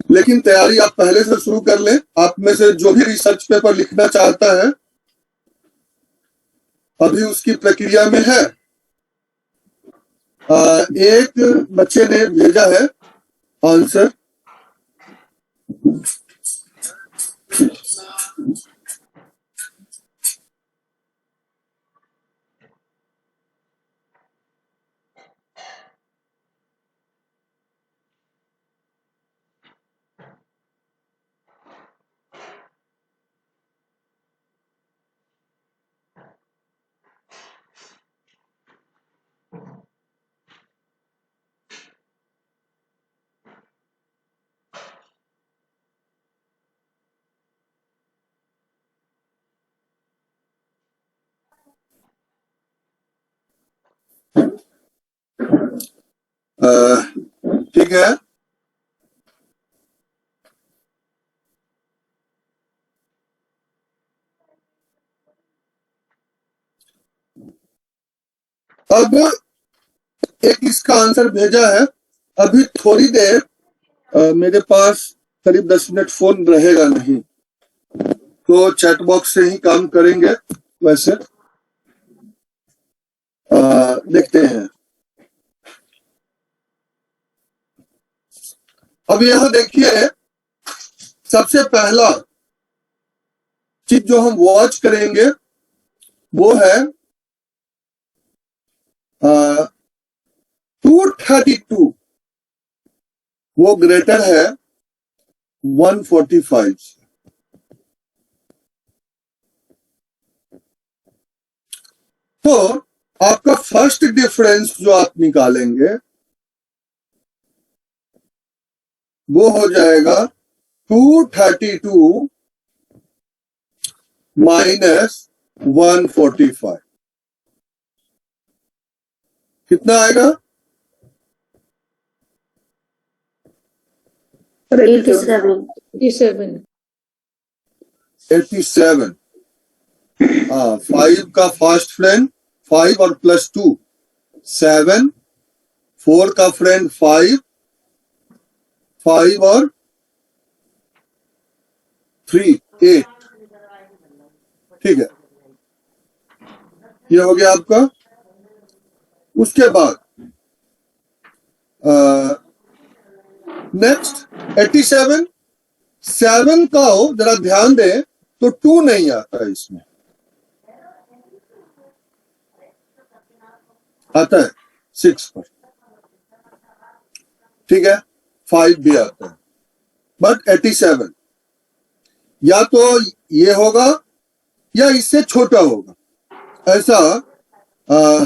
लेकिन तैयारी आप पहले से शुरू कर लें। आप में से जो भी रिसर्च पेपर लिखना चाहता है अभी उसकी प्रक्रिया में है। एक बच्चे ने भेजा है आंसर। ठीक है, अब एक इसका आंसर भेजा है। अभी थोड़ी देर मेरे पास करीब 10 मिनट फोन रहेगा नहीं, तो चैट बॉक्स से ही काम करेंगे। वैसे देखते हैं। अब यहां देखिए, सबसे पहला चीज जो हम वॉच करेंगे वो है 232 वो ग्रेटर है 145। तो आपका फर्स्ट डिफरेंस जो आप निकालेंगे वो हो जाएगा 232 माइनस 145। कितना आएगा? 87। हाँ, 5 का फर्स्ट फ्रेंड 5 और प्लस 2 7, 4 का फ्रेंड 5 और 3 8। ठीक है, ये हो गया आपका। उसके बाद नेक्स्ट 87। 7 का हो जरा ध्यान दें तो 2 नहीं आता है, इसमें आता है 6 पर। ठीक है, 5 भी आता है, बट 87 या तो ये होगा या इससे छोटा होगा, ऐसा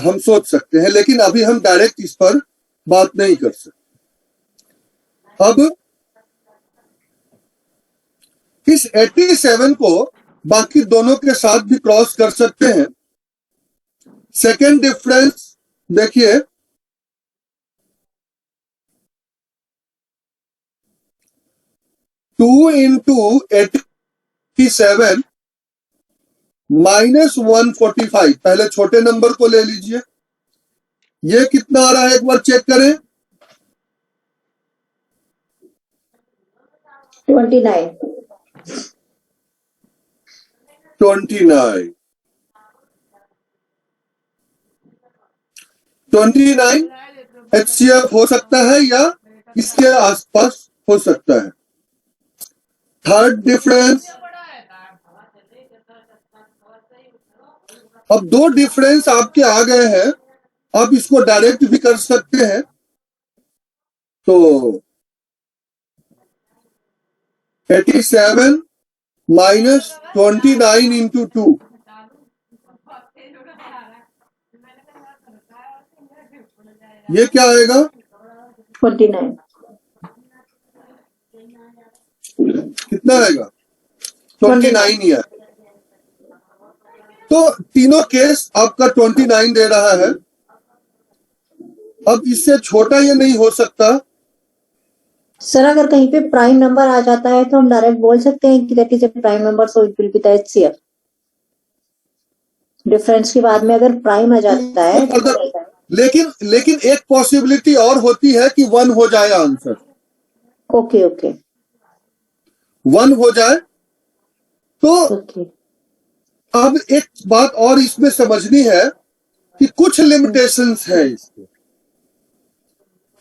हम सोच सकते हैं। लेकिन अभी हम डायरेक्ट इस पर बात नहीं कर सकते। अब इस 87 को बाकी दोनों के साथ भी क्रॉस कर सकते हैं। सेकेंड डिफरेंस देखिए, 2 इंटू 87 माइनस 145, पहले छोटे नंबर को ले लीजिए, ये कितना आ रहा है एक बार चेक करें। 29। 29 HCF हो सकता है या इसके आसपास हो सकता है। थर्ड डिफरेंस, अब दो डिफरेंस आपके आ गए हैं, आप इसको डायरेक्ट भी कर सकते हैं। तो 87 माइनस 29 इंटू 2, ये क्या आएगा? 29। कितना आएगा? 29 ही है। तो तीनों केस आपका 29 दे रहा है। अब इससे छोटा ये नहीं हो सकता। सर अगर कहीं पे प्राइम नंबर आ जाता है तो हम डायरेक्ट बोल सकते हैं कि that is a prime number, so it will be the HCF। Difference के बाद में अगर प्राइम आ जाता है तो लेकिन एक पॉसिबिलिटी और होती है कि 1 हो जाए आंसर। ओके ओके 1 हो जाए तो ओके। अब एक बात और इसमें समझनी है कि कुछ लिमिटेशंस है इसके।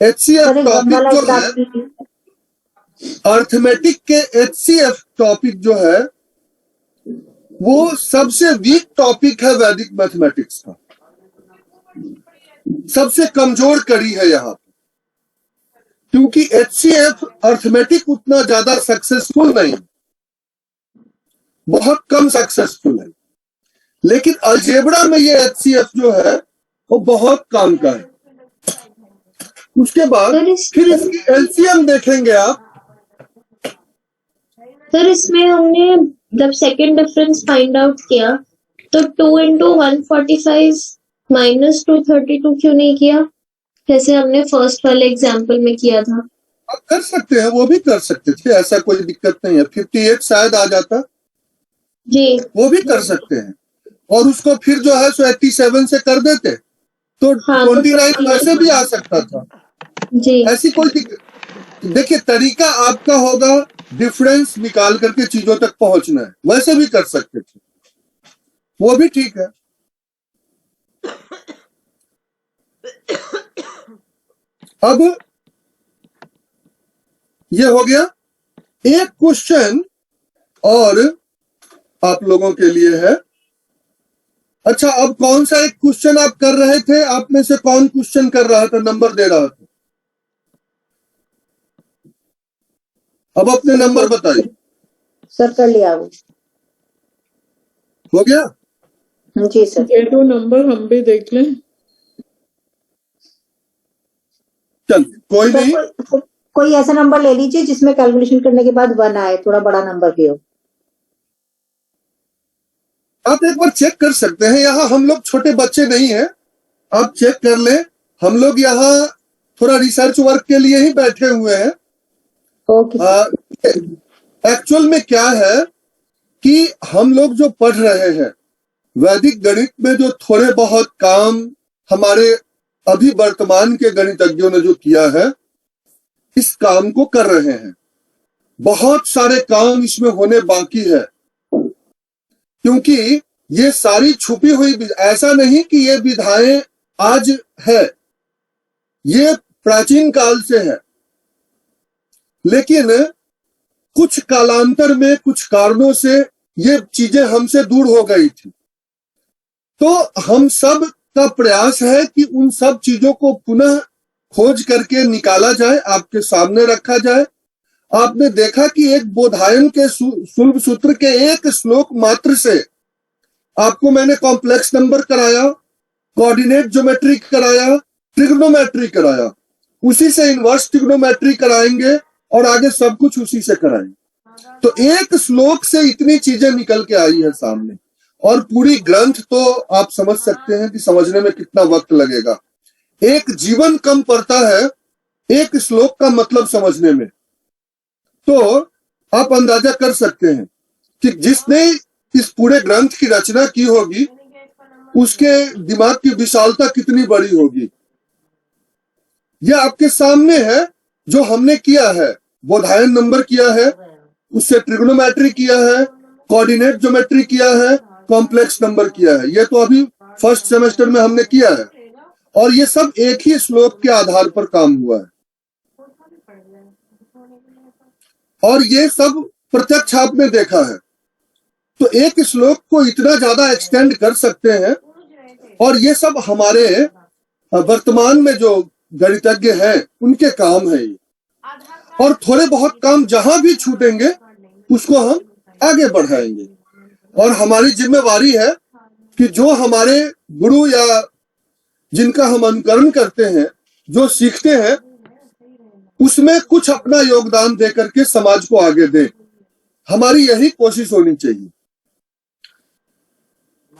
HCF टॉपिक जो है, अर्थमेटिक के HCF टॉपिक जो है वो सबसे वीक टॉपिक है वैदिक मैथमेटिक्स का, सबसे कमजोर कड़ी है यहाँ पे, क्योंकि HCF अर्थमेटिक उतना ज्यादा सक्सेसफुल नहीं, बहुत कम सक्सेसफुल है, लेकिन अलजेब्रा में ये HCF जो है वो बहुत काम का है। उसके बाद फिर इसकी LCM देखेंगे आप। सर इसमें हमने जब सेकंड डिफरेंस फाइंड आउट किया तो 2 इंटू 145 माइनस 232 क्यों नहीं किया, जैसे हमने फर्स्ट वाले एग्जाम्पल में किया था? आप कर सकते हैं, वो भी कर सकते थे, ऐसा कोई दिक्कत नहीं है। 58 शायद आ जाता जी, वो भी कर सकते हैं, और उसको फिर जो है सो 87 से कर देते तो हाँ, 29 वैसे भी आ सकता था। जी ऐसी कोई दिक्कत, देखिए तरीका आपका होगा डिफरेंस निकाल करके चीजों तक पहुंचना है, वैसे भी कर सकते थे, वो भी ठीक है। अब ये हो गया। एक क्वेश्चन और आप लोगों के लिए है। अच्छा, अब कौन सा एक क्वेश्चन आप कर रहे थे? आप में से कौन क्वेश्चन कर रहा था, नंबर दे रहा था? अब अपने नंबर बताइए। सर कर लिया वो। हो गया? जी सर। ये दो नंबर हम भी देख लें। चल कोई नहीं, कोई ऐसा नंबर ले लीजिए जिसमें कैलकुलेशन करने के बाद 1 आए, थोड़ा बड़ा नंबर भी हो। आप एक बार चेक कर सकते हैं। यहाँ हम लोग छोटे बच्चे नहीं हैं, आप चेक कर लें। हम लोग यहाँ थोड़ा रिसर्च वर्क के लिए ही बैठे हुए हैं। ओके। एक्चुअल में क्या है कि हम लोग जो पढ़ रहे हैं वैदिक गणित में, जो थोड़े बहुत काम हमारे अभी वर्तमान के गणितज्ञों ने जो किया है, इस काम को कर रहे हैं। बहुत सारे काम इसमें होने बाकी है, क्योंकि ये सारी छुपी हुई, ऐसा नहीं कि ये विधाएं आज है, ये प्राचीन काल से है, लेकिन कुछ कालांतर में कुछ कारणों से ये चीजें हमसे दूर हो गई थी। तो हम सब का प्रयास है कि उन सब चीजों को पुनः खोज करके निकाला जाए, आपके सामने रखा जाए। आपने देखा कि एक बोधायन के सुलभ सूत्र के एक श्लोक मात्र से आपको मैंने कॉम्प्लेक्स नंबर कराया, कोऑर्डिनेट ज्योमेट्री कराया, ट्रिग्नोमेट्री कराया, उसी से इनवर्स ट्रिग्नोमेट्री कराएंगे और आगे सब कुछ उसी से कराएंगे। तो एक श्लोक से इतनी चीजें निकल के आई है सामने, और पूरी ग्रंथ तो आप समझ सकते हैं कि समझने में कितना वक्त लगेगा। एक जीवन कम पड़ता है एक श्लोक का मतलब समझने में। तो आप अंदाजा कर सकते हैं कि जिसने इस पूरे ग्रंथ की रचना की होगी उसके दिमाग की विशालता कितनी बड़ी होगी। यह आपके सामने है जो हमने किया है। बोधायन नंबर किया है, उससे ट्रिग्नोमेट्री किया है, कोऑर्डिनेट ज्योमेट्री किया है, कॉम्प्लेक्स नंबर किया है। ये तो अभी फर्स्ट सेमेस्टर में हमने किया है और ये सब एक ही श्लोक के आधार पर काम हुआ है और ये सब प्रत्यक्ष आपने देखा है। तो एक श्लोक को इतना ज्यादा एक्सटेंड कर सकते हैं और ये सब हमारे वर्तमान में जो गणितज्ञ हैं उनके काम है ये। और थोड़े बहुत काम जहां भी छूटेंगे उसको हम आगे बढ़ाएंगे और हमारी जिम्मेवारी है कि जो हमारे गुरु या जिनका हम अनुकरण करते हैं, जो सीखते हैं, उसमें कुछ अपना योगदान दे करके समाज को आगे दें। हमारी यही कोशिश होनी चाहिए।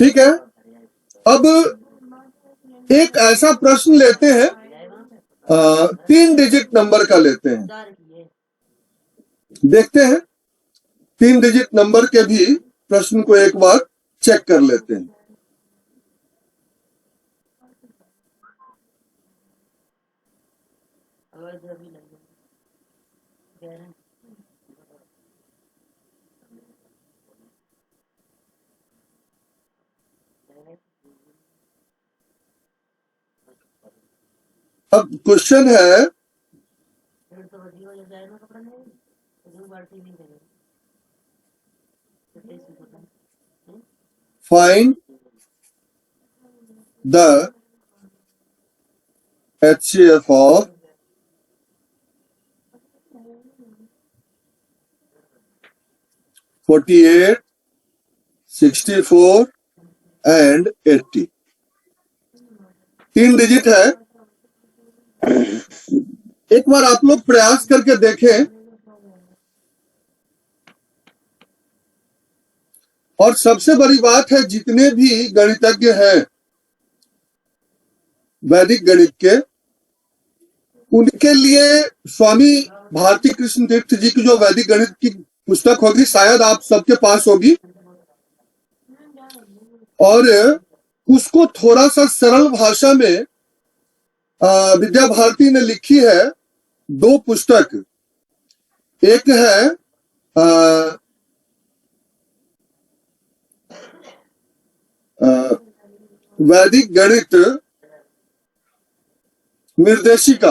ठीक है, अब एक ऐसा प्रश्न लेते हैं, 3 डिजिट नंबर का लेते हैं, देखते हैं 3 डिजिट नंबर के भी प्रश्न को एक बार चेक कर लेते हैं। अब क्वेश्चन है, find the HCF of 48, 64 and 80। 3 digit है। एक बार आप लोग प्रयास करके देखें और सबसे बड़ी बात है, जितने भी गणितज्ञ हैं वैदिक गणित के, उनके लिए स्वामी भारती कृष्ण तीर्थ जी की जो वैदिक गणित की पुस्तक होगी, शायद आप सबके पास होगी, और उसको थोड़ा सा सरल भाषा में विद्या भारती ने लिखी है 2 पुस्तक। एक है वैदिक गणित निर्देशिका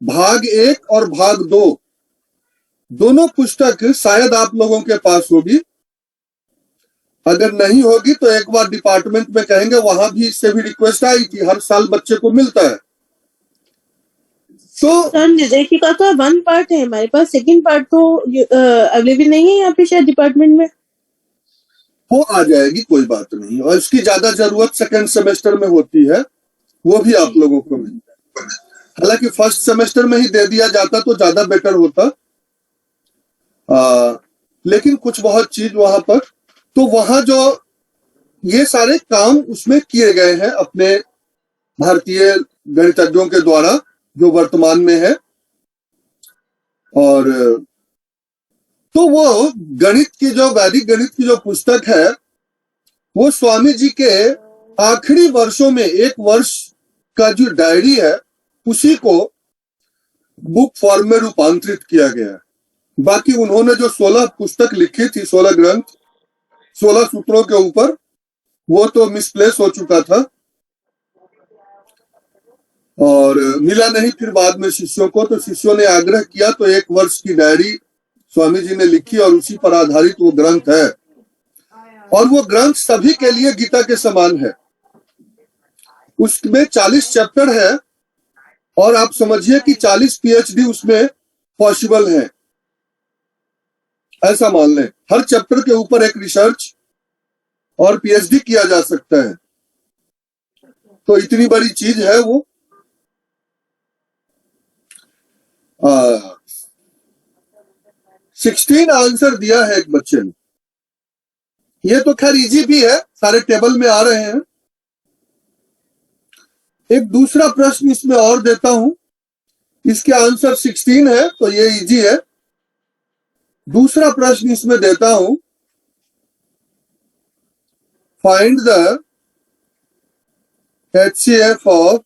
भाग 1 और भाग 2, दोनों पुस्तक शायद आप लोगों के पास होगी। अगर नहीं होगी तो एक बार डिपार्टमेंट में कहेंगे, वहां भी इससे भी रिक्वेस्ट आई थी, हर साल बच्चे को मिलता है। तो सर निर्देशिका का 1 पार्ट है हमारे पास, सेकंड पार्ट तो अवेलेबल नहीं है यहाँ पे शायद डिपार्टमेंट में। वो आ जाएगी, कोई बात नहीं, और इसकी ज्यादा जरूरत सेकंड सेमेस्टर में होती है, वो भी आप लोगों को मिल जाए। हालांकि फर्स्ट सेमेस्टर में ही दे दिया जाता तो ज्यादा बेटर होता, लेकिन कुछ बहुत चीज वहां पर, तो वहां जो ये सारे काम उसमें किए गए हैं अपने भारतीय गणितज्ञों के द्वारा जो वर्तमान में है। और तो वो गणित की जो वैदिक गणित की जो पुस्तक है, वो स्वामी जी के आखिरी वर्षों में 1 वर्ष का जो डायरी है उसी को बुक फॉर्म में रूपांतरित किया गया है। बाकी उन्होंने जो 16 पुस्तक लिखी थी, 16 ग्रंथ, 16 सूत्रों के ऊपर, वो तो मिसप्लेस हो चुका था और मिला नहीं फिर बाद में शिष्यों को। तो शिष्यों ने आग्रह किया तो 1 वर्ष की डायरी स्वामी जी ने लिखी और उसी पर आधारित वो ग्रंथ है। और वो ग्रंथ सभी के लिए गीता के समान है। उसमें 40 चैप्टर है और आप समझिए कि 40 PhD उसमें पॉसिबल है, ऐसा मान लें। हर चैप्टर के ऊपर एक रिसर्च और PhD किया जा सकता है। तो इतनी बड़ी चीज है वो। 16 आंसर दिया है एक बच्चे ने। ये तो खैर इजी भी है, सारे टेबल में आ रहे हैं। एक दूसरा प्रश्न इसमें और देता हूं, इसके आंसर 16 है तो ये इजी है। दूसरा प्रश्न इसमें देता हूं, find the HCF of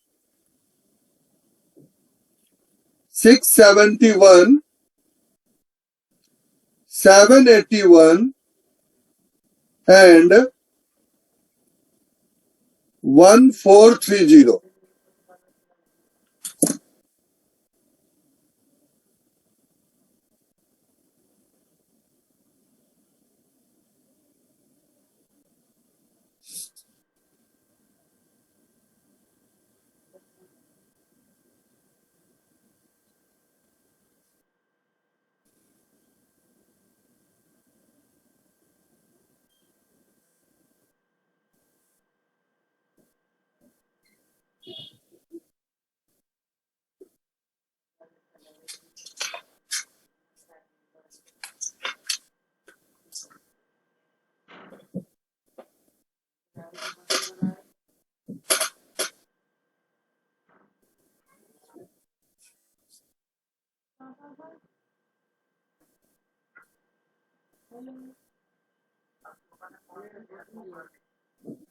671, 781 and 1430.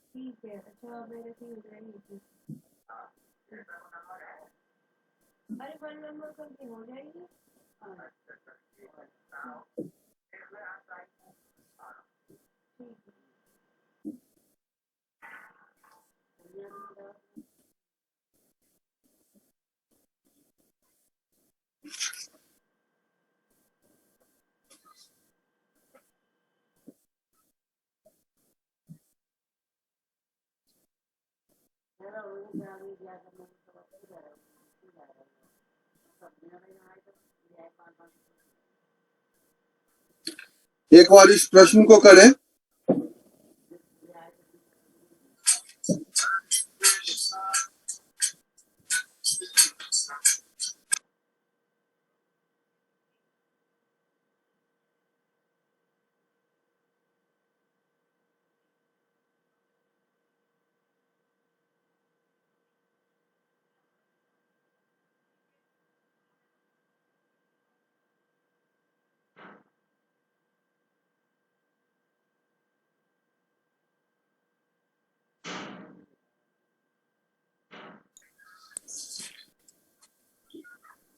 ठीक है, अच्छा मेरे से हो जाएगी। अरे 1 नंबर करके हो जाएगी। एक बार इस प्रश्न को करें।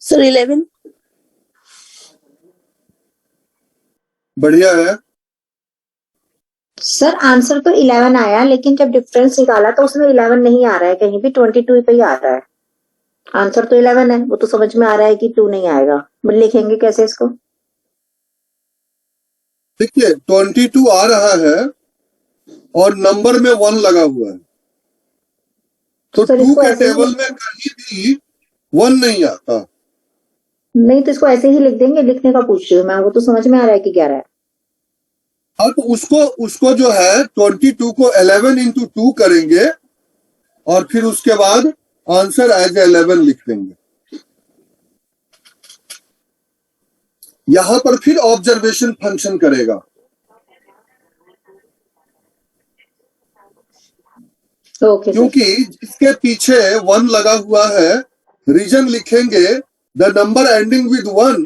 सर 11। बढ़िया है। सर आंसर तो 11 आया, लेकिन जब डिफरेंस निकाला तो उसमें 11 नहीं आ रहा है, कहीं भी 22 पे ही आ रहा है। आंसर तो 11 है, वो तो समझ में आ रहा है कि 2 नहीं आएगा, बट लिखेंगे कैसे इसको? देखिए 22 आ रहा है और नंबर में 1 लगा हुआ है, तो सर 2 इसको के ऐसे ही टेबल में कहीं भी 1 नहीं आता। नहीं, तो इसको ऐसे ही लिख देंगे, लिखने का पूछ रही हूँ मैं, वो तो समझ में आ रहा है कि 11 है। हाँ, तो उसको जो है 22 को 11 इंटू 2 करेंगे और फिर उसके बाद आंसर एज 11 लिख देंगे। यहां पर फिर ऑब्जर्वेशन फंक्शन करेगा। Okay sir. क्योंकि जिसके पीछे 1 लगा हुआ है, रीजन लिखेंगे the number ending with 1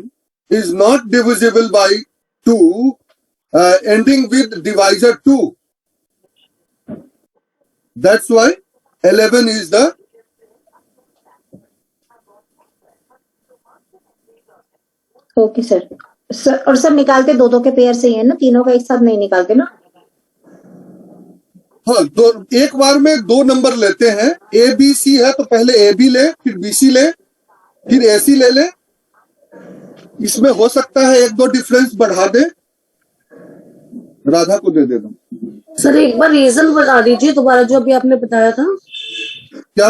is not divisible by 2 ending with divisor 2, that's why 11 is the. Okay sir. Sir और सर निकालते दो के पेयर से ही है ना, तीनों का एक साथ नहीं निकालते ना? हाँ, एक बार में 2 नंबर लेते हैं। ए बी सी है तो पहले ए बी ले, फिर बी सी ले, फिर ए सी ले ले। इसमें हो सकता है 1-2 डिफरेंस बढ़ा दे। राधा को दे देना। सर एक बार रीजन बता दीजिए दोबारा, जो अभी आपने बताया था। क्या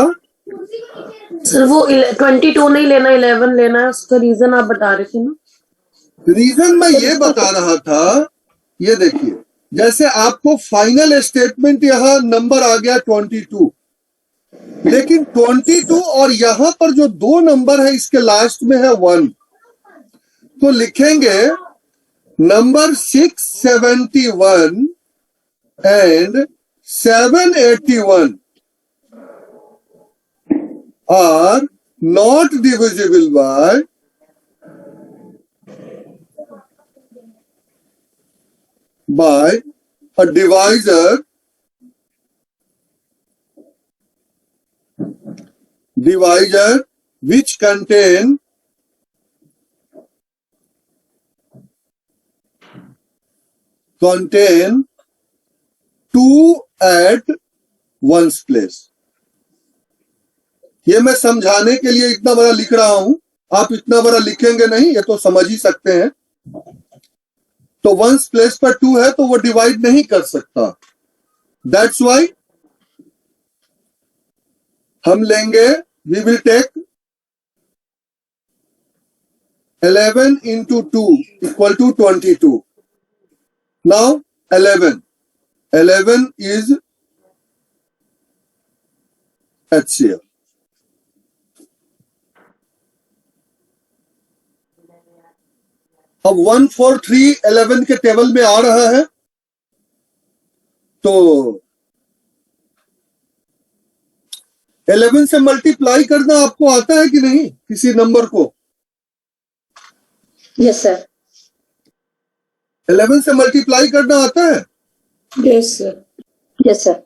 सर वो 22 नहीं लेना, 11 लेना है, उसका रीजन आप बता रहे थे ना? रीजन मैं ये बता रहा था, ये देखिए, जैसे आपको फाइनल स्टेटमेंट यहां नंबर आ गया 22, लेकिन 22 और यहां पर जो 2 नंबर है इसके लास्ट में है 1, तो लिखेंगे number 671 and 781 are not divisible by by a divisor which contain two at one's place। ये मैं समझाने के लिए इतना बड़ा लिख रहा हूं, आप इतना बड़ा लिखेंगे नहीं, ये तो समझ ही सकते हैं। तो वंस प्लेस पर 2 है तो वो डिवाइड नहीं कर सकता, दैट्स वाई हम लेंगे, we will take 11 into 2 equal to 22। Now 11 is HCF। अब 1 4 3 11 के टेबल में आ रहा है, तो 11 से मल्टीप्लाई करना आपको आता है कि नहीं किसी नंबर को? Yes sir. 11 से मल्टीप्लाई करना आता है? Yes sir. Yes sir.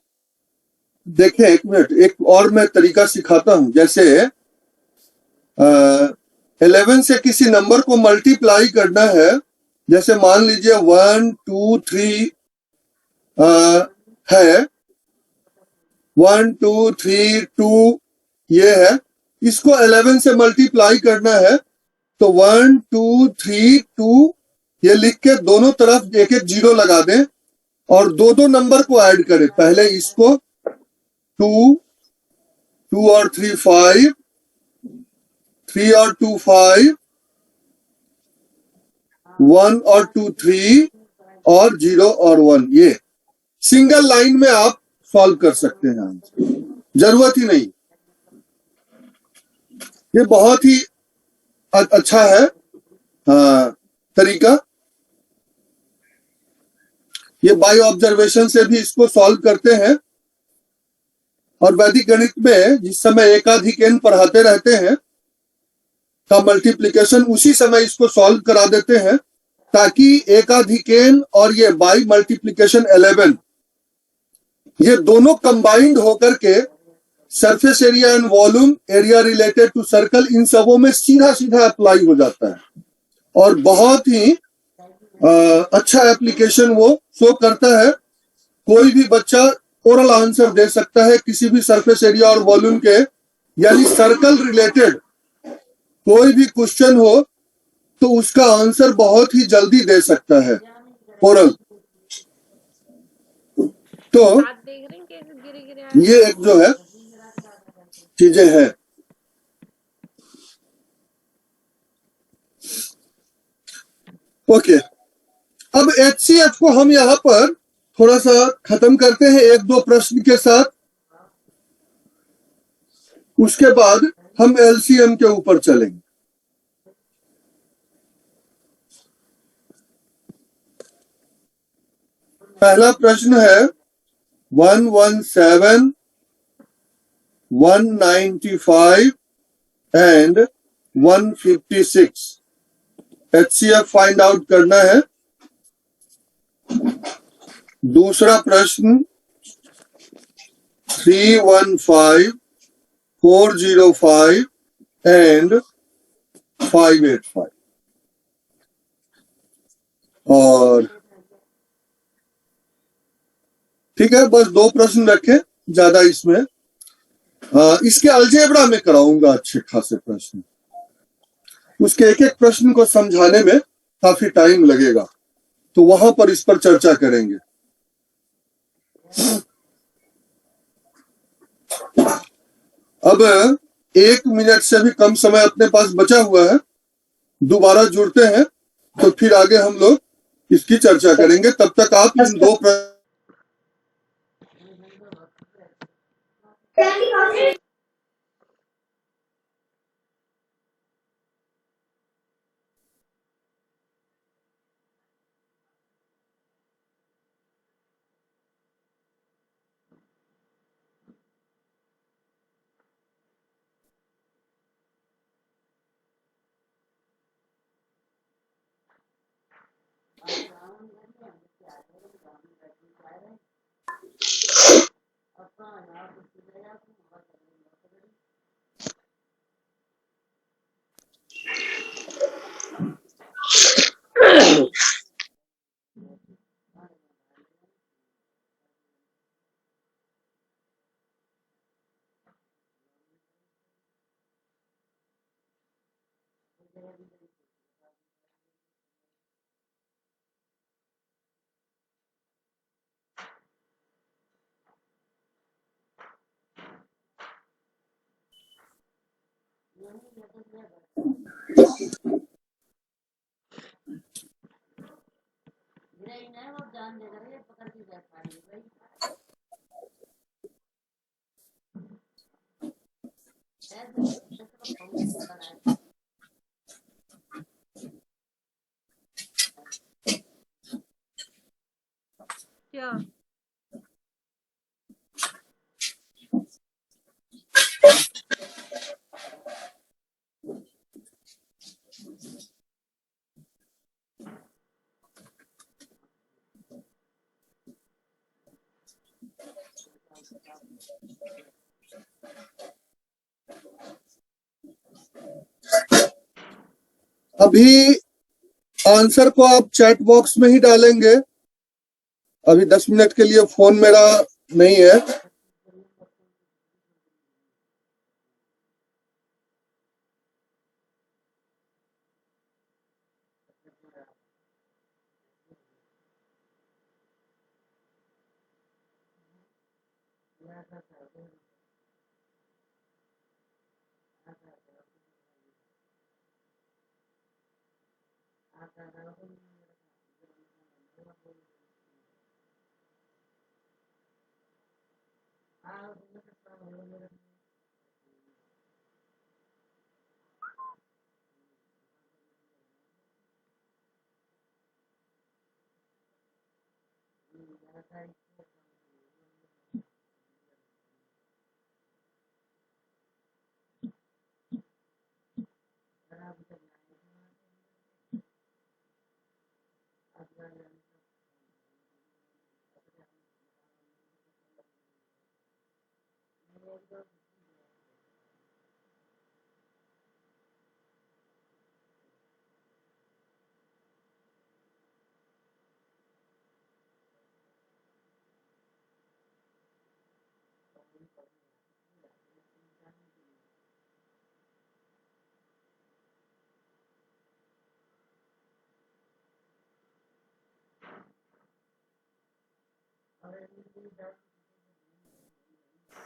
देखें एक मिनट, एक और मैं तरीका सिखाता हूं। जैसे 11 से किसी नंबर को मल्टीप्लाई करना है, जैसे मान लीजिए 1 2 3 है, 1 2 3 2 ये है, इसको 11 से मल्टीप्लाई करना है तो 1 2 3 2 ये लिख के दोनों तरफ एक एक जीरो लगा दें और दो दो नंबर को ऐड करें। पहले इसको 2 और 3 5, 3 और 2 5, 1 और 2 3 और 0 और 1, ये सिंगल लाइन में आप सॉल्व कर सकते हैं, जरूरत ही नहीं। ये बहुत ही अच्छा है तरीका। ये बाय ऑब्जर्वेशन से भी इसको सॉल्व करते हैं, और वैदिक गणित में जिस समय एकाधिक पढ़ाते रहते हैं का मल्टीप्लिकेशन उसी समय इसको सॉल्व करा देते हैं, ताकि एकाधिक और ये बाय मल्टीप्लिकेशन 11 ये दोनों कंबाइंड होकर के surface area and volume, area related to circle, इन सबों में सीधा सीधा अप्लाई हो जाता है और बहुत ही अच्छा एप्लीकेशन वो शो करता है। कोई भी बच्चा ओरल आंसर दे सकता है किसी भी सरफेस एरिया और वॉल्यूम के, यानी सर्कल रिलेटेड कोई भी क्वेश्चन हो तो उसका आंसर बहुत ही जल्दी दे सकता है ओरल। तो ये एक जो है चीजें हैं। ओके, अब HCF को हम यहां पर थोड़ा सा खत्म करते हैं एक दो प्रश्न के साथ, उसके बाद हम LCM के ऊपर चलेंगे। पहला प्रश्न है 117, 195 एंड 156। HCF फाइंड आउट करना है। दूसरा प्रश्न 315, 405 एंड 585। और ठीक है, बस दो प्रश्न रखें, ज्यादा इसमें इसके अलजेब्रा में कराऊंगा अच्छे खासे प्रश्न। उसके एक एक प्रश्न को समझाने में काफी टाइम लगेगा, तो वहां पर इस पर चर्चा करेंगे। अब 1 मिनट से भी कम समय अपने पास बचा हुआ है, दोबारा जुड़ते हैं तो फिर आगे हम लोग इसकी चर्चा करेंगे। तब तक आप इन दो क्या अभी आंसर को आप चैट बॉक्स में ही डालेंगे। अभी 10 मिनट के लिए फोन मेरा नहीं है।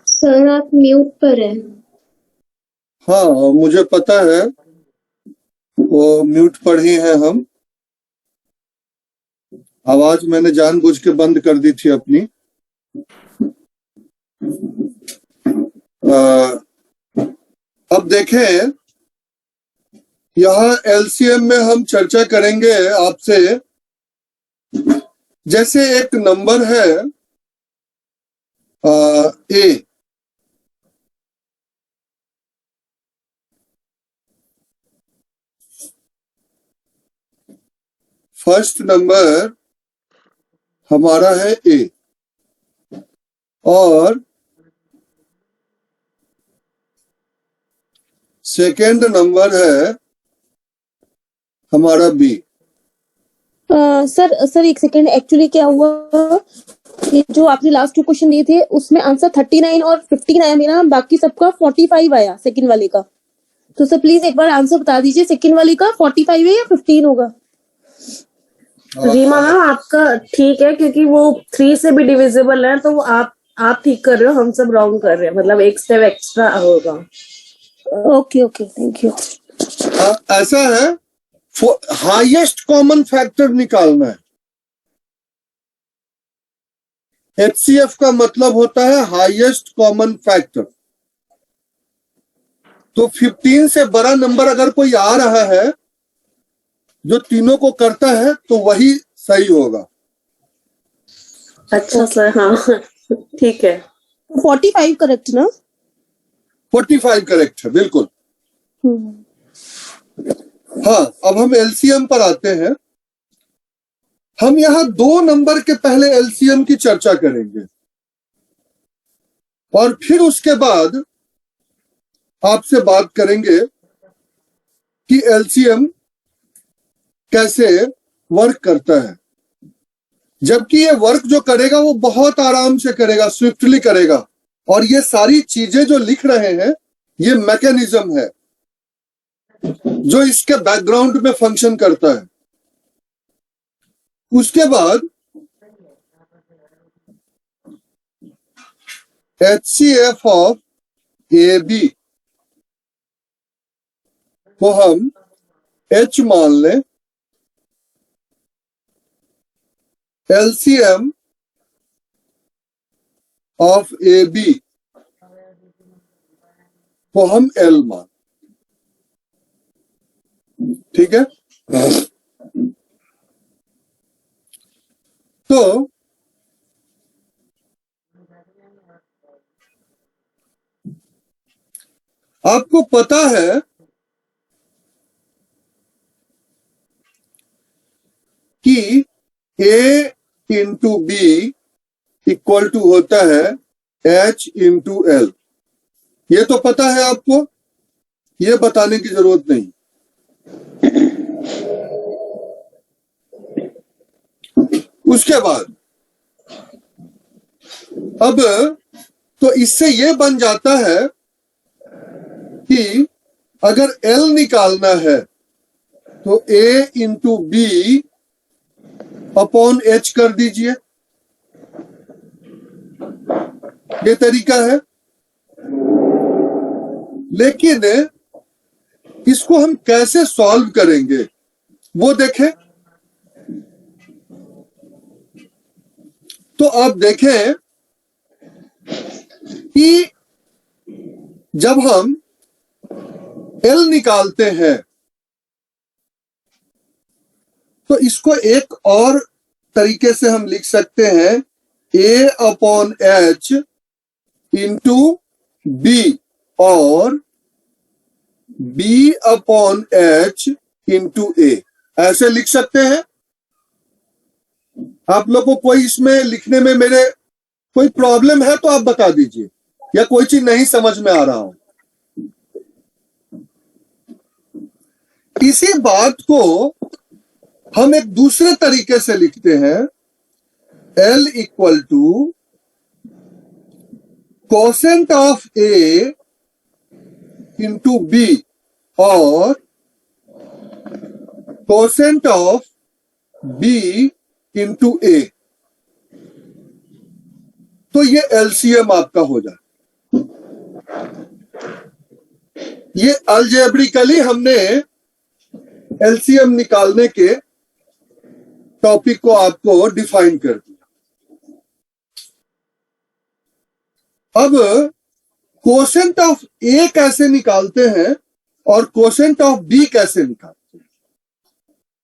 सर आप म्यूट पर हैं। हाँ मुझे पता है, वो म्यूट पर ही है हम। आवाज मैंने जानबूझ के बंद कर दी थी अपनी। अब देखें, यहाँ एलसीएम में हम चर्चा करेंगे आपसे। जैसे एक नंबर है ए, फर्स्ट नंबर हमारा है ए और सेकेंड नंबर है हमारा बी। सर एक सेकेंड, एक्चुअली क्या हुआ, ये जो आपने लास्ट 2 क्वेश्चन दिए थे उसमें आंसर 39 और 15 आया मेरा, बाकी सबका 45 आया सेकंड वाले का। तो सर प्लीज एक बार आंसर बता दीजिए, सेकंड वाले का 45 है या 15 होगा? रीमा मैम आपका ठीक है, क्योंकि वो 3 से भी डिविजिबल है, तो वो आप ठीक कर रहे हो, हम सब रॉन्ग कर रहे हैं, मतलब एक स्टेप एक्स्ट्रा होगा। Okay thank you. ऐसा है, हाईएस्ट कॉमन फैक्टर निकालना है। एचसीएफ का मतलब होता है हाईएस्ट कॉमन फैक्टर। तो 15 से बड़ा नंबर अगर कोई आ रहा है जो तीनों को करता है तो वही सही होगा। अच्छा सर, हाँ ठीक है। 45 करेक्ट ना? 45 करेक्ट है, बिल्कुल। हाँ, अब हम एलसीएम पर आते हैं। हम यहाँ 2 नंबर के पहले एलसीएम की चर्चा करेंगे। और फिर उसके बाद आपसे बात करेंगे कि एलसीएम कैसे वर्क करता है। जबकि ये वर्क जो करेगा वो बहुत आराम से करेगा, स्विफ्टली करेगा, और ये सारी चीजें जो लिख रहे हैं ये मैकेनिज्म है जो इसके बैकग्राउंड में फंक्शन करता है। उसके बाद HCF ऑफ AB को हम H मान लें, LCM ऑफ AB को हम L मान, ठीक है। तो आपको पता है कि A into B equal to होता है H इंटू L। ये तो पता है आपको, ये बताने की जरूरत नहीं। उसके बाद अब तो इससे ये बन जाता है कि अगर L निकालना है तो A into B upon H कर दीजिए, ये तरीका है। लेकिन इसको हम कैसे सॉल्व करेंगे वो देखें। तो आप देखें कि जब हम L निकालते हैं तो इसको एक और तरीके से हम लिख सकते हैं A upon H into B और B upon H into A, ऐसे लिख सकते हैं। आप लोग को कोई इसमें लिखने में मेरे कोई प्रॉब्लम है तो आप बता दीजिए, या कोई चीज नहीं समझ में आ रहा हो। इसी बात को हम एक दूसरे तरीके से लिखते हैं, L equal to quotient of A into B और quotient of B into A। तो ये एलसीएम आपका हो जाए। ये अलजेब्रिकली हमने एलसीएम निकालने के टॉपिक को आपको डिफाइन कर दिया। अब कोसेंट ऑफ ए कैसे निकालते हैं और कोसेंट ऑफ बी कैसे निकालते हैं,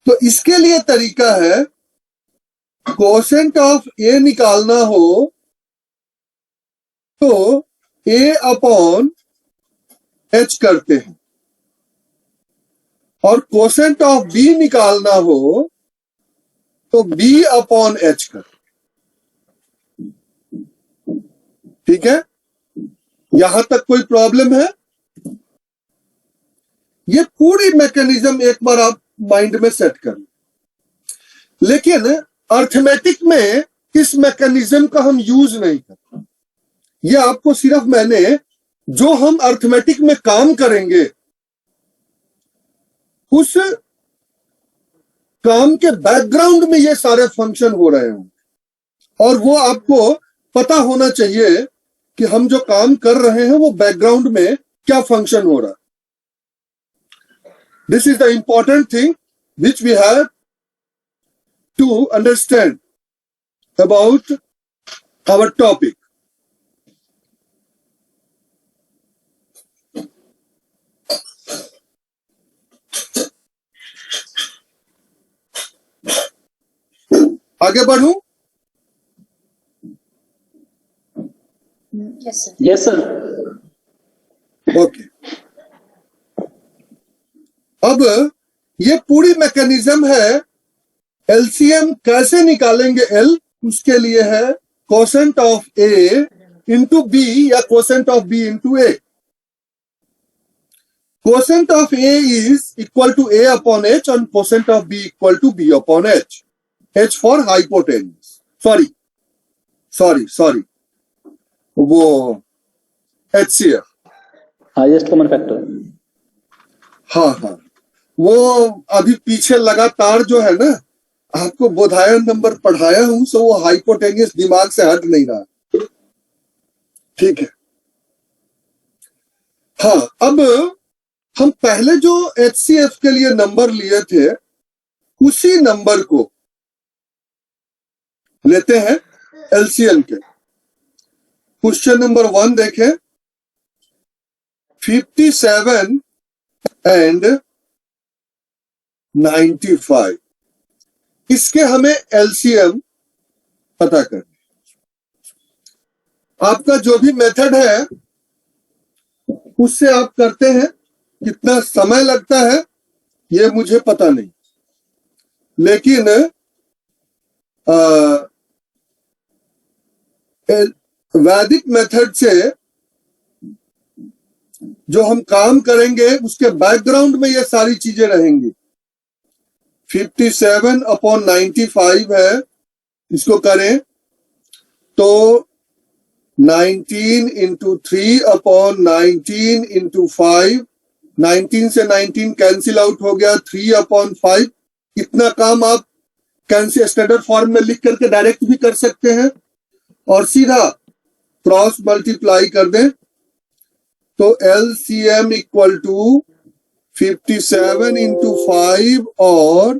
तो इसके लिए तरीका है, कोसेंट ऑफ ए निकालना हो तो ए अपॉन एच करते हैं, और कोसेंट ऑफ बी निकालना हो तो बी अपॉन एच करते हैं। ठीक है, यहां तक कोई प्रॉब्लम है? ये पूरी मैकेनिज्म एक बार आप माइंड में सेट कर लें। लेकिन अर्थमेटिक में इस मैकेनिज्म का हम यूज नहीं करते। ये आपको सिर्फ मैंने, जो हम अर्थमेटिक में काम करेंगे उस काम के बैकग्राउंड में ये सारे फंक्शन हो रहे हैं, और वो आपको पता होना चाहिए कि हम जो काम कर रहे हैं वो बैकग्राउंड में क्या फंक्शन हो रहा है। This is the important thing which we have to understand about our topic. आगे बढ़ूं? Yes sir. ओके, अब ये पूरी मैकेनिज्म है। एलसीएम कैसे निकालेंगे एल, उसके लिए है quotient of A into B या quotient of B into A. Quotient of A is equal to A upon H and quotient of B equal to B upon H. H for hypotenuse. Sorry. वो HCF. Highest common factor. हाँ। वो अभी पीछे लगातार जो है ना, आपको बोधायन नंबर पढ़ाया हूं, सो वो हाइपोटेनियस दिमाग से हट नहीं रहा। ठीक है। हाँ, अब हम पहले जो HCF के लिए नंबर लिए थे, उसी नंबर को लेते हैं LCM के। क्वेश्चन नंबर 1 देखें, 57 एंड 95, इसके हमें LCM पता करना। आपका जो भी मेथड है उससे आप करते हैं, कितना समय लगता है ये मुझे पता नहीं, लेकिन वैदिक मेथड से जो हम काम करेंगे उसके बैकग्राउंड में ये सारी चीजें रहेंगी। 57 अपॉन 95 है, इसको करें तो 19 इंटू 3 अपॉन 19 इंटू 5, 19 से 19 कैंसिल आउट हो गया, 3 अपॉन 5। इतना काम आप कैंसिल स्टैंडर्ड फॉर्म में लिख करके डायरेक्ट भी कर सकते हैं और सीधा क्रॉस मल्टीप्लाई कर दें तो LCM इक्वल टू 57 इंटू 5 और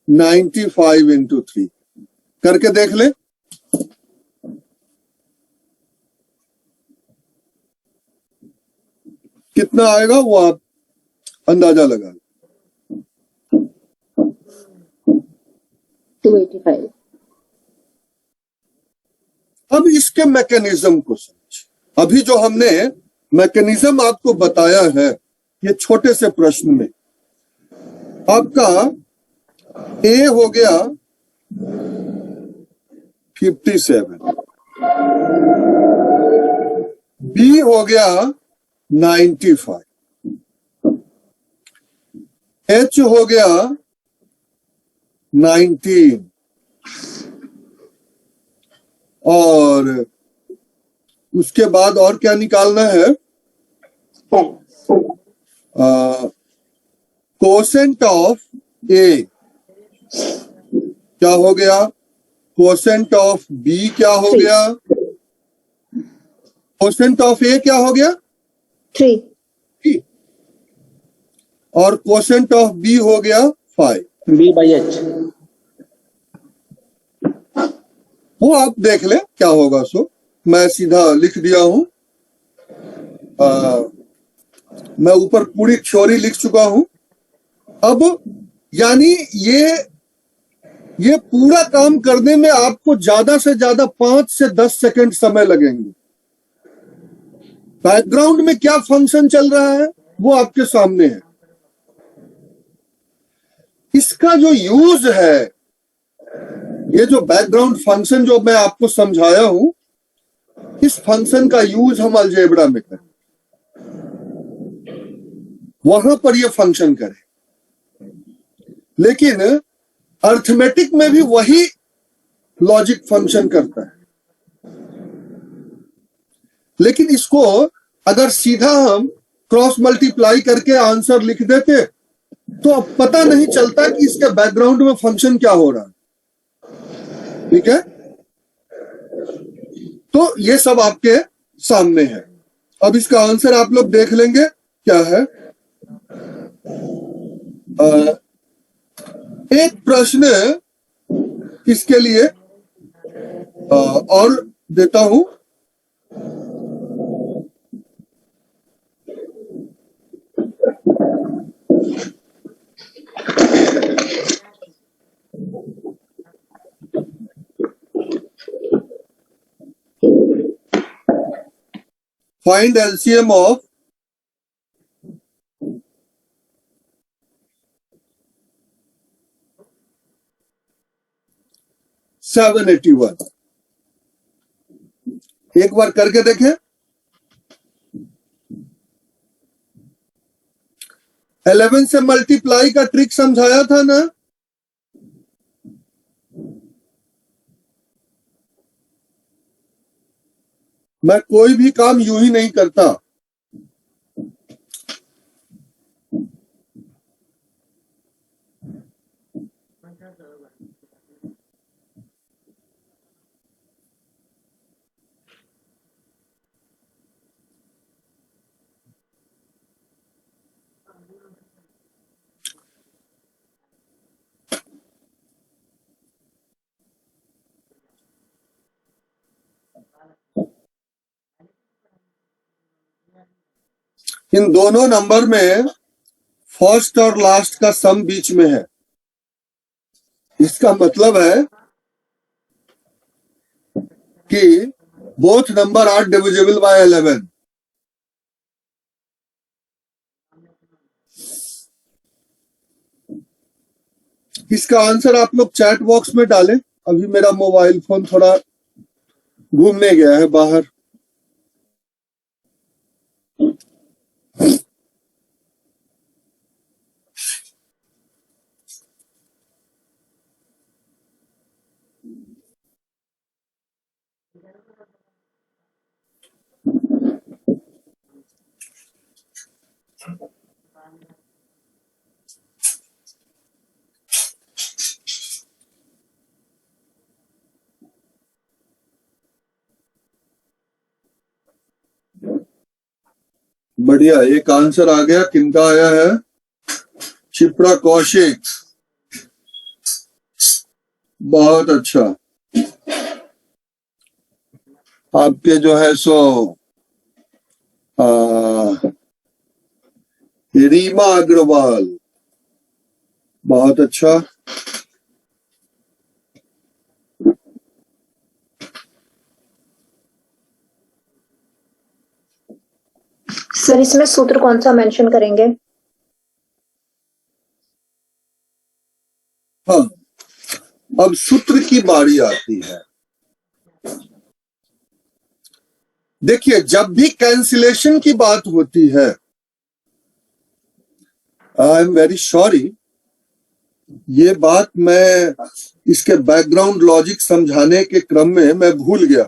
95 इंटू 3 करके देख ले। कितना आएगा वो आप अंदाजा लगा। 285। अब इसके मैकेनिज्म को समझ। अभी जो हमने मैकेनिज्म आपको बताया है, ये छोटे से प्रश्न में आपका A हो गया 57, B हो गया 95, H हो गया 19 और उसके बाद और क्या निकालना है? कोसेंट ऑफ A क्या हो गया, कोसेंट ऑफ B क्या हो गया, कोसेंट ऑफ A क्या हो गया 3 और कोसेंट ऑफ B हो गया 5। B/H। वो आप देख ले क्या होगा। सो मैं सीधा लिख दिया हूं, मैं ऊपर पूरी थ्योरी लिख चुका हूं। अब यानी ये पूरा काम करने में आपको ज्यादा से ज्यादा 5 से 10 सेकंड समय लगेंगे। बैकग्राउंड में क्या फंक्शन चल रहा है वो आपके सामने है। इसका जो यूज है, ये जो बैकग्राउंड फंक्शन जो मैं आपको समझाया हूं, इस फंक्शन का यूज हम अलजेब्रा में करें, वहां पर ये फंक्शन करें। लेकिन अर्थमेटिक में भी वही लॉजिक फंक्शन करता है, लेकिन इसको अगर सीधा हम क्रॉस मल्टीप्लाई करके आंसर लिख देते तो अब पता नहीं चलता कि इसके बैकग्राउंड में फंक्शन क्या हो रहा है। ठीक है, तो ये सब आपके सामने है। अब इसका आंसर आप लोग देख लेंगे क्या है। एक प्रश्न इसके लिए और देता हूं। Find LCM of 781 एक बार करके देखें। 11 से मल्टीप्लाई का ट्रिक समझाया था ना। मैं कोई भी काम यूं ही नहीं करता। इन दोनों नंबर में फर्स्ट और लास्ट का सम बीच में है। इसका मतलब है कि both number are divisible by 11। इसका आंसर आप लोग चैट बॉक्स में डालें। अभी मेरा मोबाइल फोन थोड़ा घूमने गया है बाहर। बढ़िया, एक आंसर आ गया। किनका आया है? क्षिप्रा कौशिक, बहुत अच्छा। आपके जो है सो रीमा अग्रवाल, बहुत अच्छा। सर इसमें सूत्र कौन सा मेंशन करेंगे? हाँ, अब सूत्र की बारी आती है। देखिए, जब भी कैंसिलेशन की बात होती है, आई एम वेरी सॉरी, ये बात मैं इसके बैकग्राउंड लॉजिक समझाने के क्रम में मैं भूल गया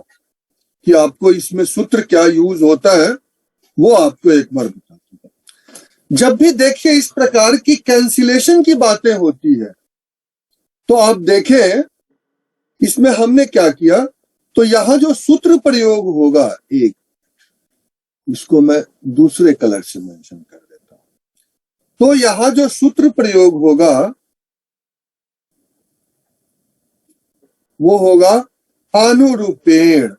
कि आपको इसमें सूत्र क्या यूज होता है, वो आपको एक बार बताता हूं। जब भी देखिए इस प्रकार की कैंसिलेशन की बातें होती है, तो आप देखें इसमें हमने क्या किया। तो यहां जो सूत्र प्रयोग होगा, एक इसको मैं दूसरे कलर से मेंशन कर देता हूं। तो यहां जो सूत्र प्रयोग होगा वो होगा अनुरूपेण।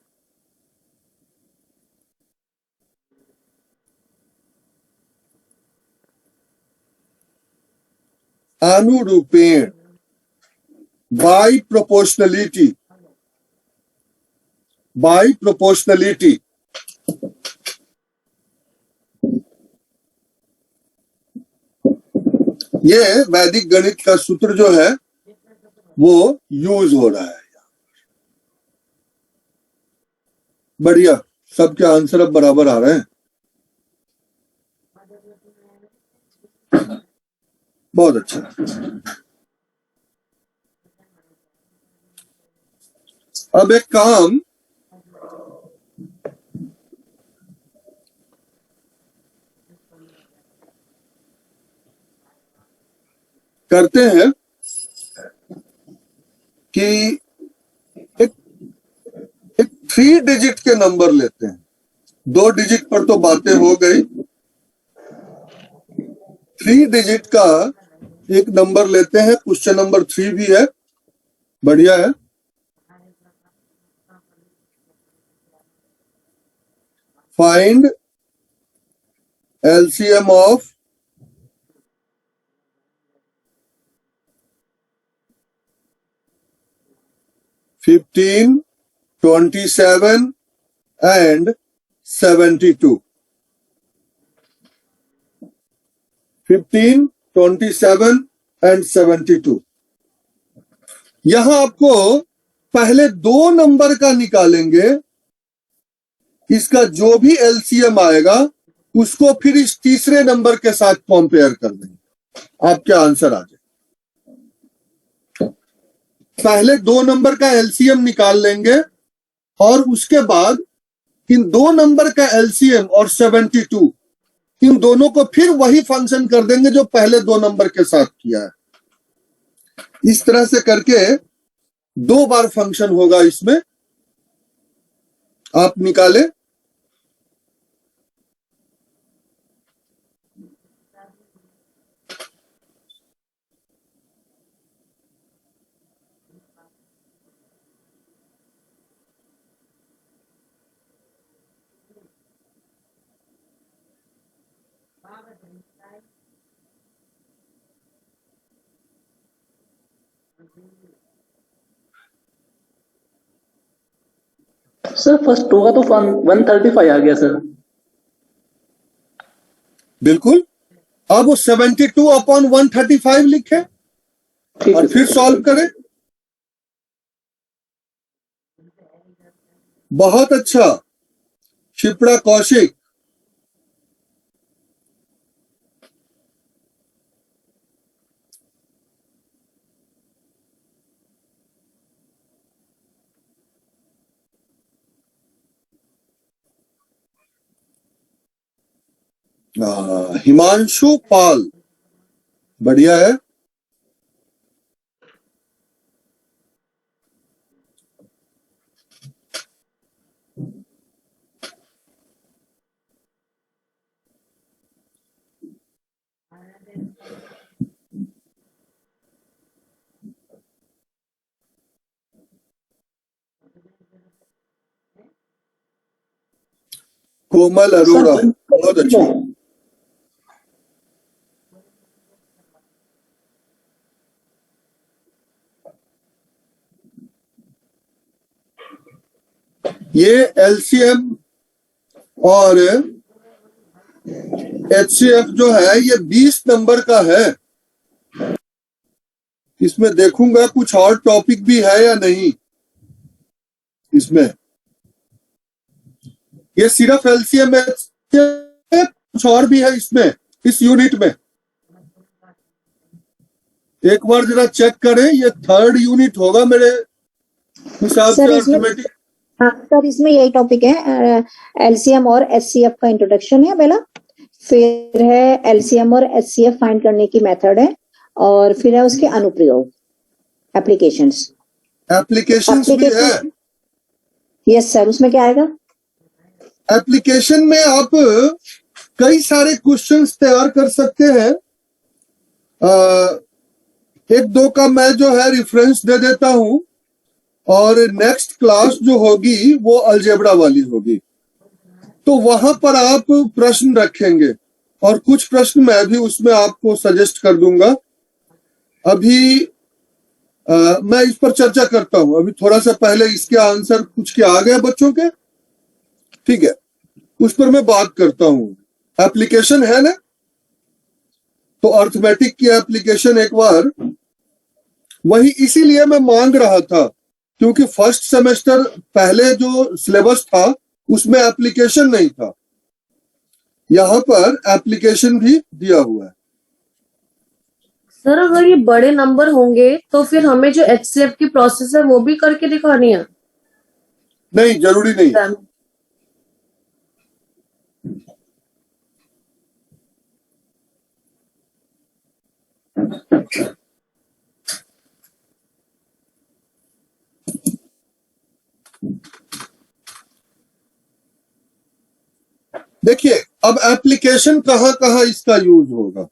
अनुरूपेण बाय प्रोपोर्शनलिटी। बाय प्रोपोर्शनलिटी ये वैदिक गणित का सूत्र जो है वो यूज हो रहा है। बढ़िया, सबके आंसर अब बराबर आ रहे हैं। बहुत अच्छा। अब एक काम करते हैं कि एक 3 डिजिट के नंबर लेते हैं। 2 डिजिट पर तो बातें हो गई, 3 डिजिट का एक नंबर लेते हैं। क्वेश्चन नंबर 3 भी है, बढ़िया है। Find LCM of 15, 27 and 72। 15, 27 and 72। यहां आपको पहले 2 नंबर का निकालेंगे इसका जो भी एलसीएम आएगा उसको फिर इस तीसरे नंबर के साथ कंपेयर कर देंगे, आपका आंसर आ जाए। पहले 2 नंबर का एलसीएम निकाल लेंगे और उसके बाद इन 2 नंबर का एलसीएम और 72 इन दोनों को फिर वही फंक्शन कर देंगे जो पहले 2 नंबर के साथ किया है। इस तरह से करके 2 बार फंक्शन होगा इसमें, आप निकाले। सर फर्स्ट 2 का तो 135 आ गया सर। बिल्कुल, अब वो 72/135 लिखे ठीक और है फिर सर। सॉल्व करें। बहुत अच्छा शिप्रा कौशिक। हिमांशु पाल, बढ़िया है। कोमल अरोड़ा, बहुत अच्छा। ये एलसीएम और एचसीएफ जो है ये 20 नंबर का है। इसमें देखूंगा कुछ और टॉपिक भी है या नहीं। इसमें ये सिर्फ एलसीएम कुछ और भी है इसमें, इस यूनिट में। एक बार जरा चेक करें, ये 3rd यूनिट होगा मेरे हिसाब से अर्थमेटिक। हाँ सर, इसमें यही टॉपिक है, एलसीएम और एचसीएफ का इंट्रोडक्शन है पहला, फिर है एलसीएम और एचसीएफ फाइंड करने की मेथड है, और फिर है उसके अनुप्रयोग, एप्लीकेशंस भी है। यस सर, उसमें क्या आएगा? एप्लीकेशन में आप कई सारे क्वेश्चंस तैयार कर सकते हैं। 1-2 का मैं जो है रेफरेंस दे देता हूं, और नेक्स्ट क्लास जो होगी वो अलजेब्रा वाली होगी, तो वहां पर आप प्रश्न रखेंगे और कुछ प्रश्न मैं भी उसमें आपको सजेस्ट कर दूंगा। अभी मैं इस पर चर्चा करता हूं। अभी थोड़ा सा पहले इसके आंसर कुछ के आ गए बच्चों के, ठीक है, उस पर मैं बात करता हूं। एप्लीकेशन है ना, तो अर्थमेटिक की एप्लीकेशन एक बार वही, इसीलिए मैं मांग रहा था क्योंकि फर्स्ट सेमेस्टर पहले जो सिलेबस था उसमें एप्लीकेशन नहीं था, यहाँ पर एप्लीकेशन भी दिया हुआ है। सर अगर ये बड़े नंबर होंगे तो फिर हमें जो एचसीएफ की प्रोसेस है वो भी करके दिखानी है? नहीं, जरूरी नहीं। देखिए, अब एप्लीकेशन कहां कहां इसका यूज होगा।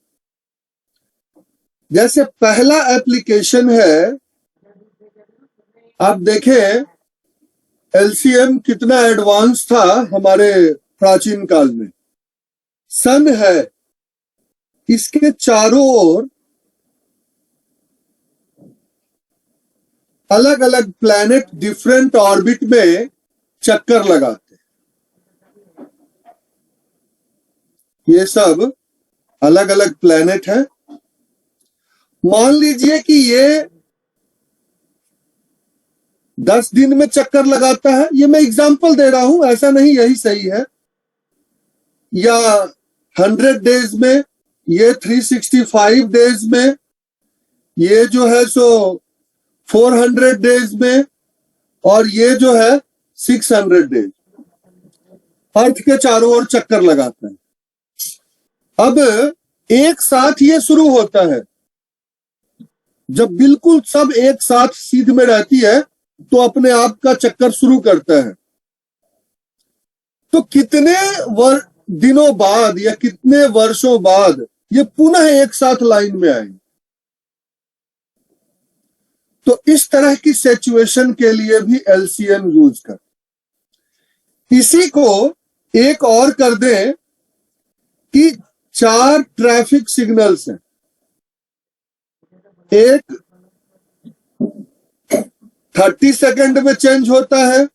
जैसे पहला एप्लीकेशन है, आप देखें एलसीएम कितना एडवांस था हमारे प्राचीन काल में। सन है, इसके चारों ओर अलग अलग प्लैनेट डिफरेंट ऑर्बिट में चक्कर लगाते। ये सब अलग अलग प्लैनेट है। मान लीजिए कि ये 10 दिन में चक्कर लगाता है, ये मैं एग्जांपल दे रहा हूं, ऐसा नहीं यही सही है, या 100 डेज में, ये 365 डेज में, ये जो है सो 400 डेज में, और ये जो है 600 डेज, अर्थ के चारों ओर चक्कर लगाता है। अब एक साथ ये शुरू होता है, जब बिल्कुल सब एक साथ सीध में रहती है तो अपने आप का चक्कर शुरू करता है। तो कितने दिनों बाद या कितने वर्षों बाद ये पुनः एक साथ लाइन में आएंगे। तो इस तरह की सिचुएशन के लिए भी एलसीएम यूज कर। इसी को एक और कर दें कि 4 ट्रैफिक सिग्नल्स हैं, एक 30 सेकंड में चेंज होता है,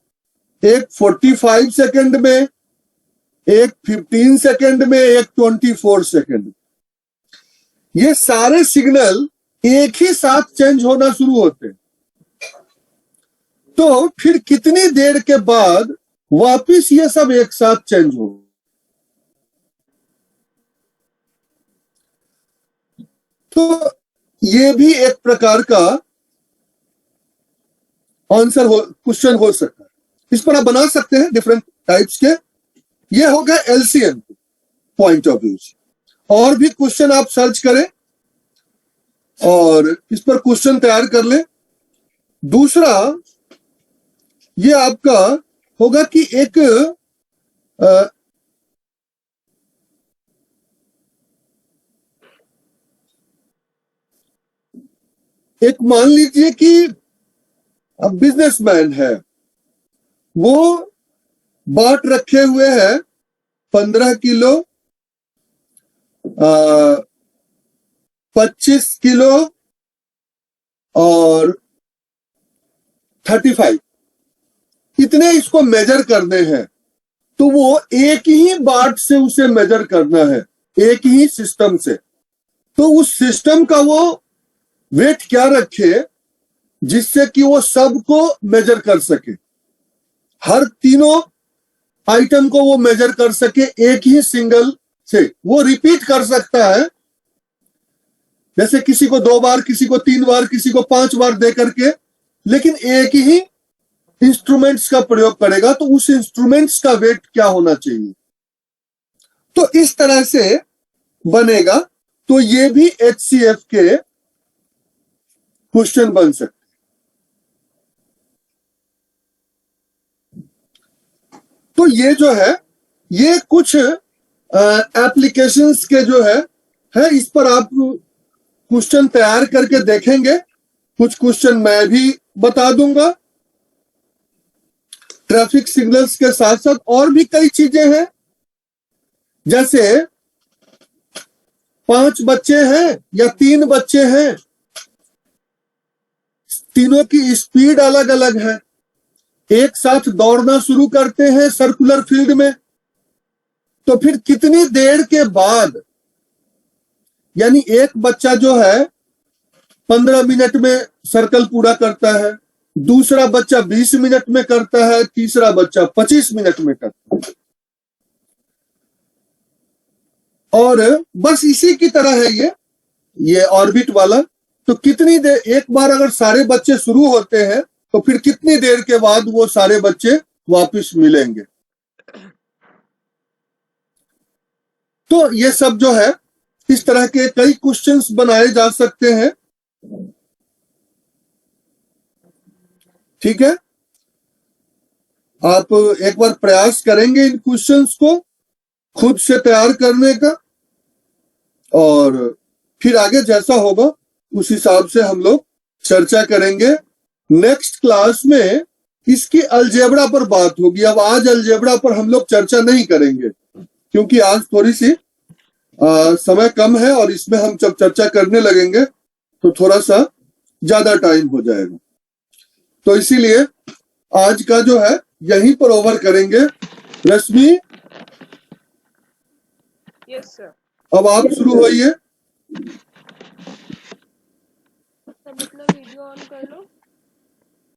एक 45 सेकंड में, एक 15 सेकंड में, एक 24 सेकंड। ये सारे सिग्नल एक ही साथ चेंज होना शुरू होते हैं। तो फिर कितनी देर के बाद वापिस ये सब एक साथ चेंज हो। तो ये भी एक प्रकार का आंसर क्वेश्चन हो सकता है। इस पर आप बना सकते हैं डिफरेंट टाइप्स के। ये हो गया एलसीएम पॉइंट ऑफ व्यू से। और भी क्वेश्चन आप सर्च करें और इस पर क्वेश्चन तैयार कर लें। दूसरा ये आपका होगा कि एक मान लीजिए कि अब बिजनेसमैन है, वो बाट रखे हुए हैं 15 किलो, 25 किलो और 35, इतने इसको मेजर करने हैं। तो वो एक ही बाट से उसे मेजर करना है, एक ही सिस्टम से। तो उस सिस्टम का वो वेट क्या रखे जिससे कि वो सबको मेजर कर सके, हर तीनों आइटम को वो मेजर कर सके एक ही सिंगल से। वो रिपीट कर सकता है, जैसे किसी को 2 बार, किसी को 3 बार, किसी को 5 बार दे करके, लेकिन एक ही इंस्ट्रूमेंट्स का प्रयोग करेगा। तो उस इंस्ट्रूमेंट्स का वेट क्या होना चाहिए, तो इस तरह से बनेगा। तो ये भी एचसीएफ के क्वेश्चन बन सकते। तो ये जो है, ये कुछ एप्लीकेशंस के जो है इस पर आप क्वेश्चन तैयार करके देखेंगे। कुछ क्वेश्चन मैं भी बता दूंगा। ट्रैफिक सिग्नल्स के साथ साथ और भी कई चीजें हैं, जैसे 5 बच्चे हैं या 3 बच्चे हैं, तीनों की स्पीड अलग अलग है, एक साथ दौड़ना शुरू करते हैं सर्कुलर फील्ड में। तो फिर कितनी देर के बाद, यानी एक बच्चा जो है 15 मिनट में सर्कल पूरा करता है, दूसरा बच्चा 20 मिनट में करता है, तीसरा बच्चा 25 मिनट में करता है। और बस इसी की तरह है ये ऑर्बिट वाला। तो कितनी देर, एक बार अगर सारे बच्चे शुरू होते हैं तो फिर कितनी देर के बाद वो सारे बच्चे वापस मिलेंगे। तो ये सब जो है, इस तरह के कई क्वेश्चंस बनाए जा सकते हैं। ठीक है, आप एक बार प्रयास करेंगे इन क्वेश्चंस को खुद से तैयार करने का, और फिर आगे जैसा होगा उस हिसाब से हम लोग चर्चा करेंगे। नेक्स्ट क्लास में इसकी अलजेब्रा पर बात होगी। अब आज अलजेब्रा पर हम लोग चर्चा नहीं करेंगे, क्योंकि आज थोड़ी सी समय कम है, और इसमें हम जब चर्चा करने लगेंगे तो थोड़ा सा ज्यादा टाइम हो जाएगा। तो इसीलिए आज का जो है यहीं पर ओवर करेंगे। रश्मि, यस सर। अब आप शुरू होइए। मतलब वीडियो ऑन कर लो।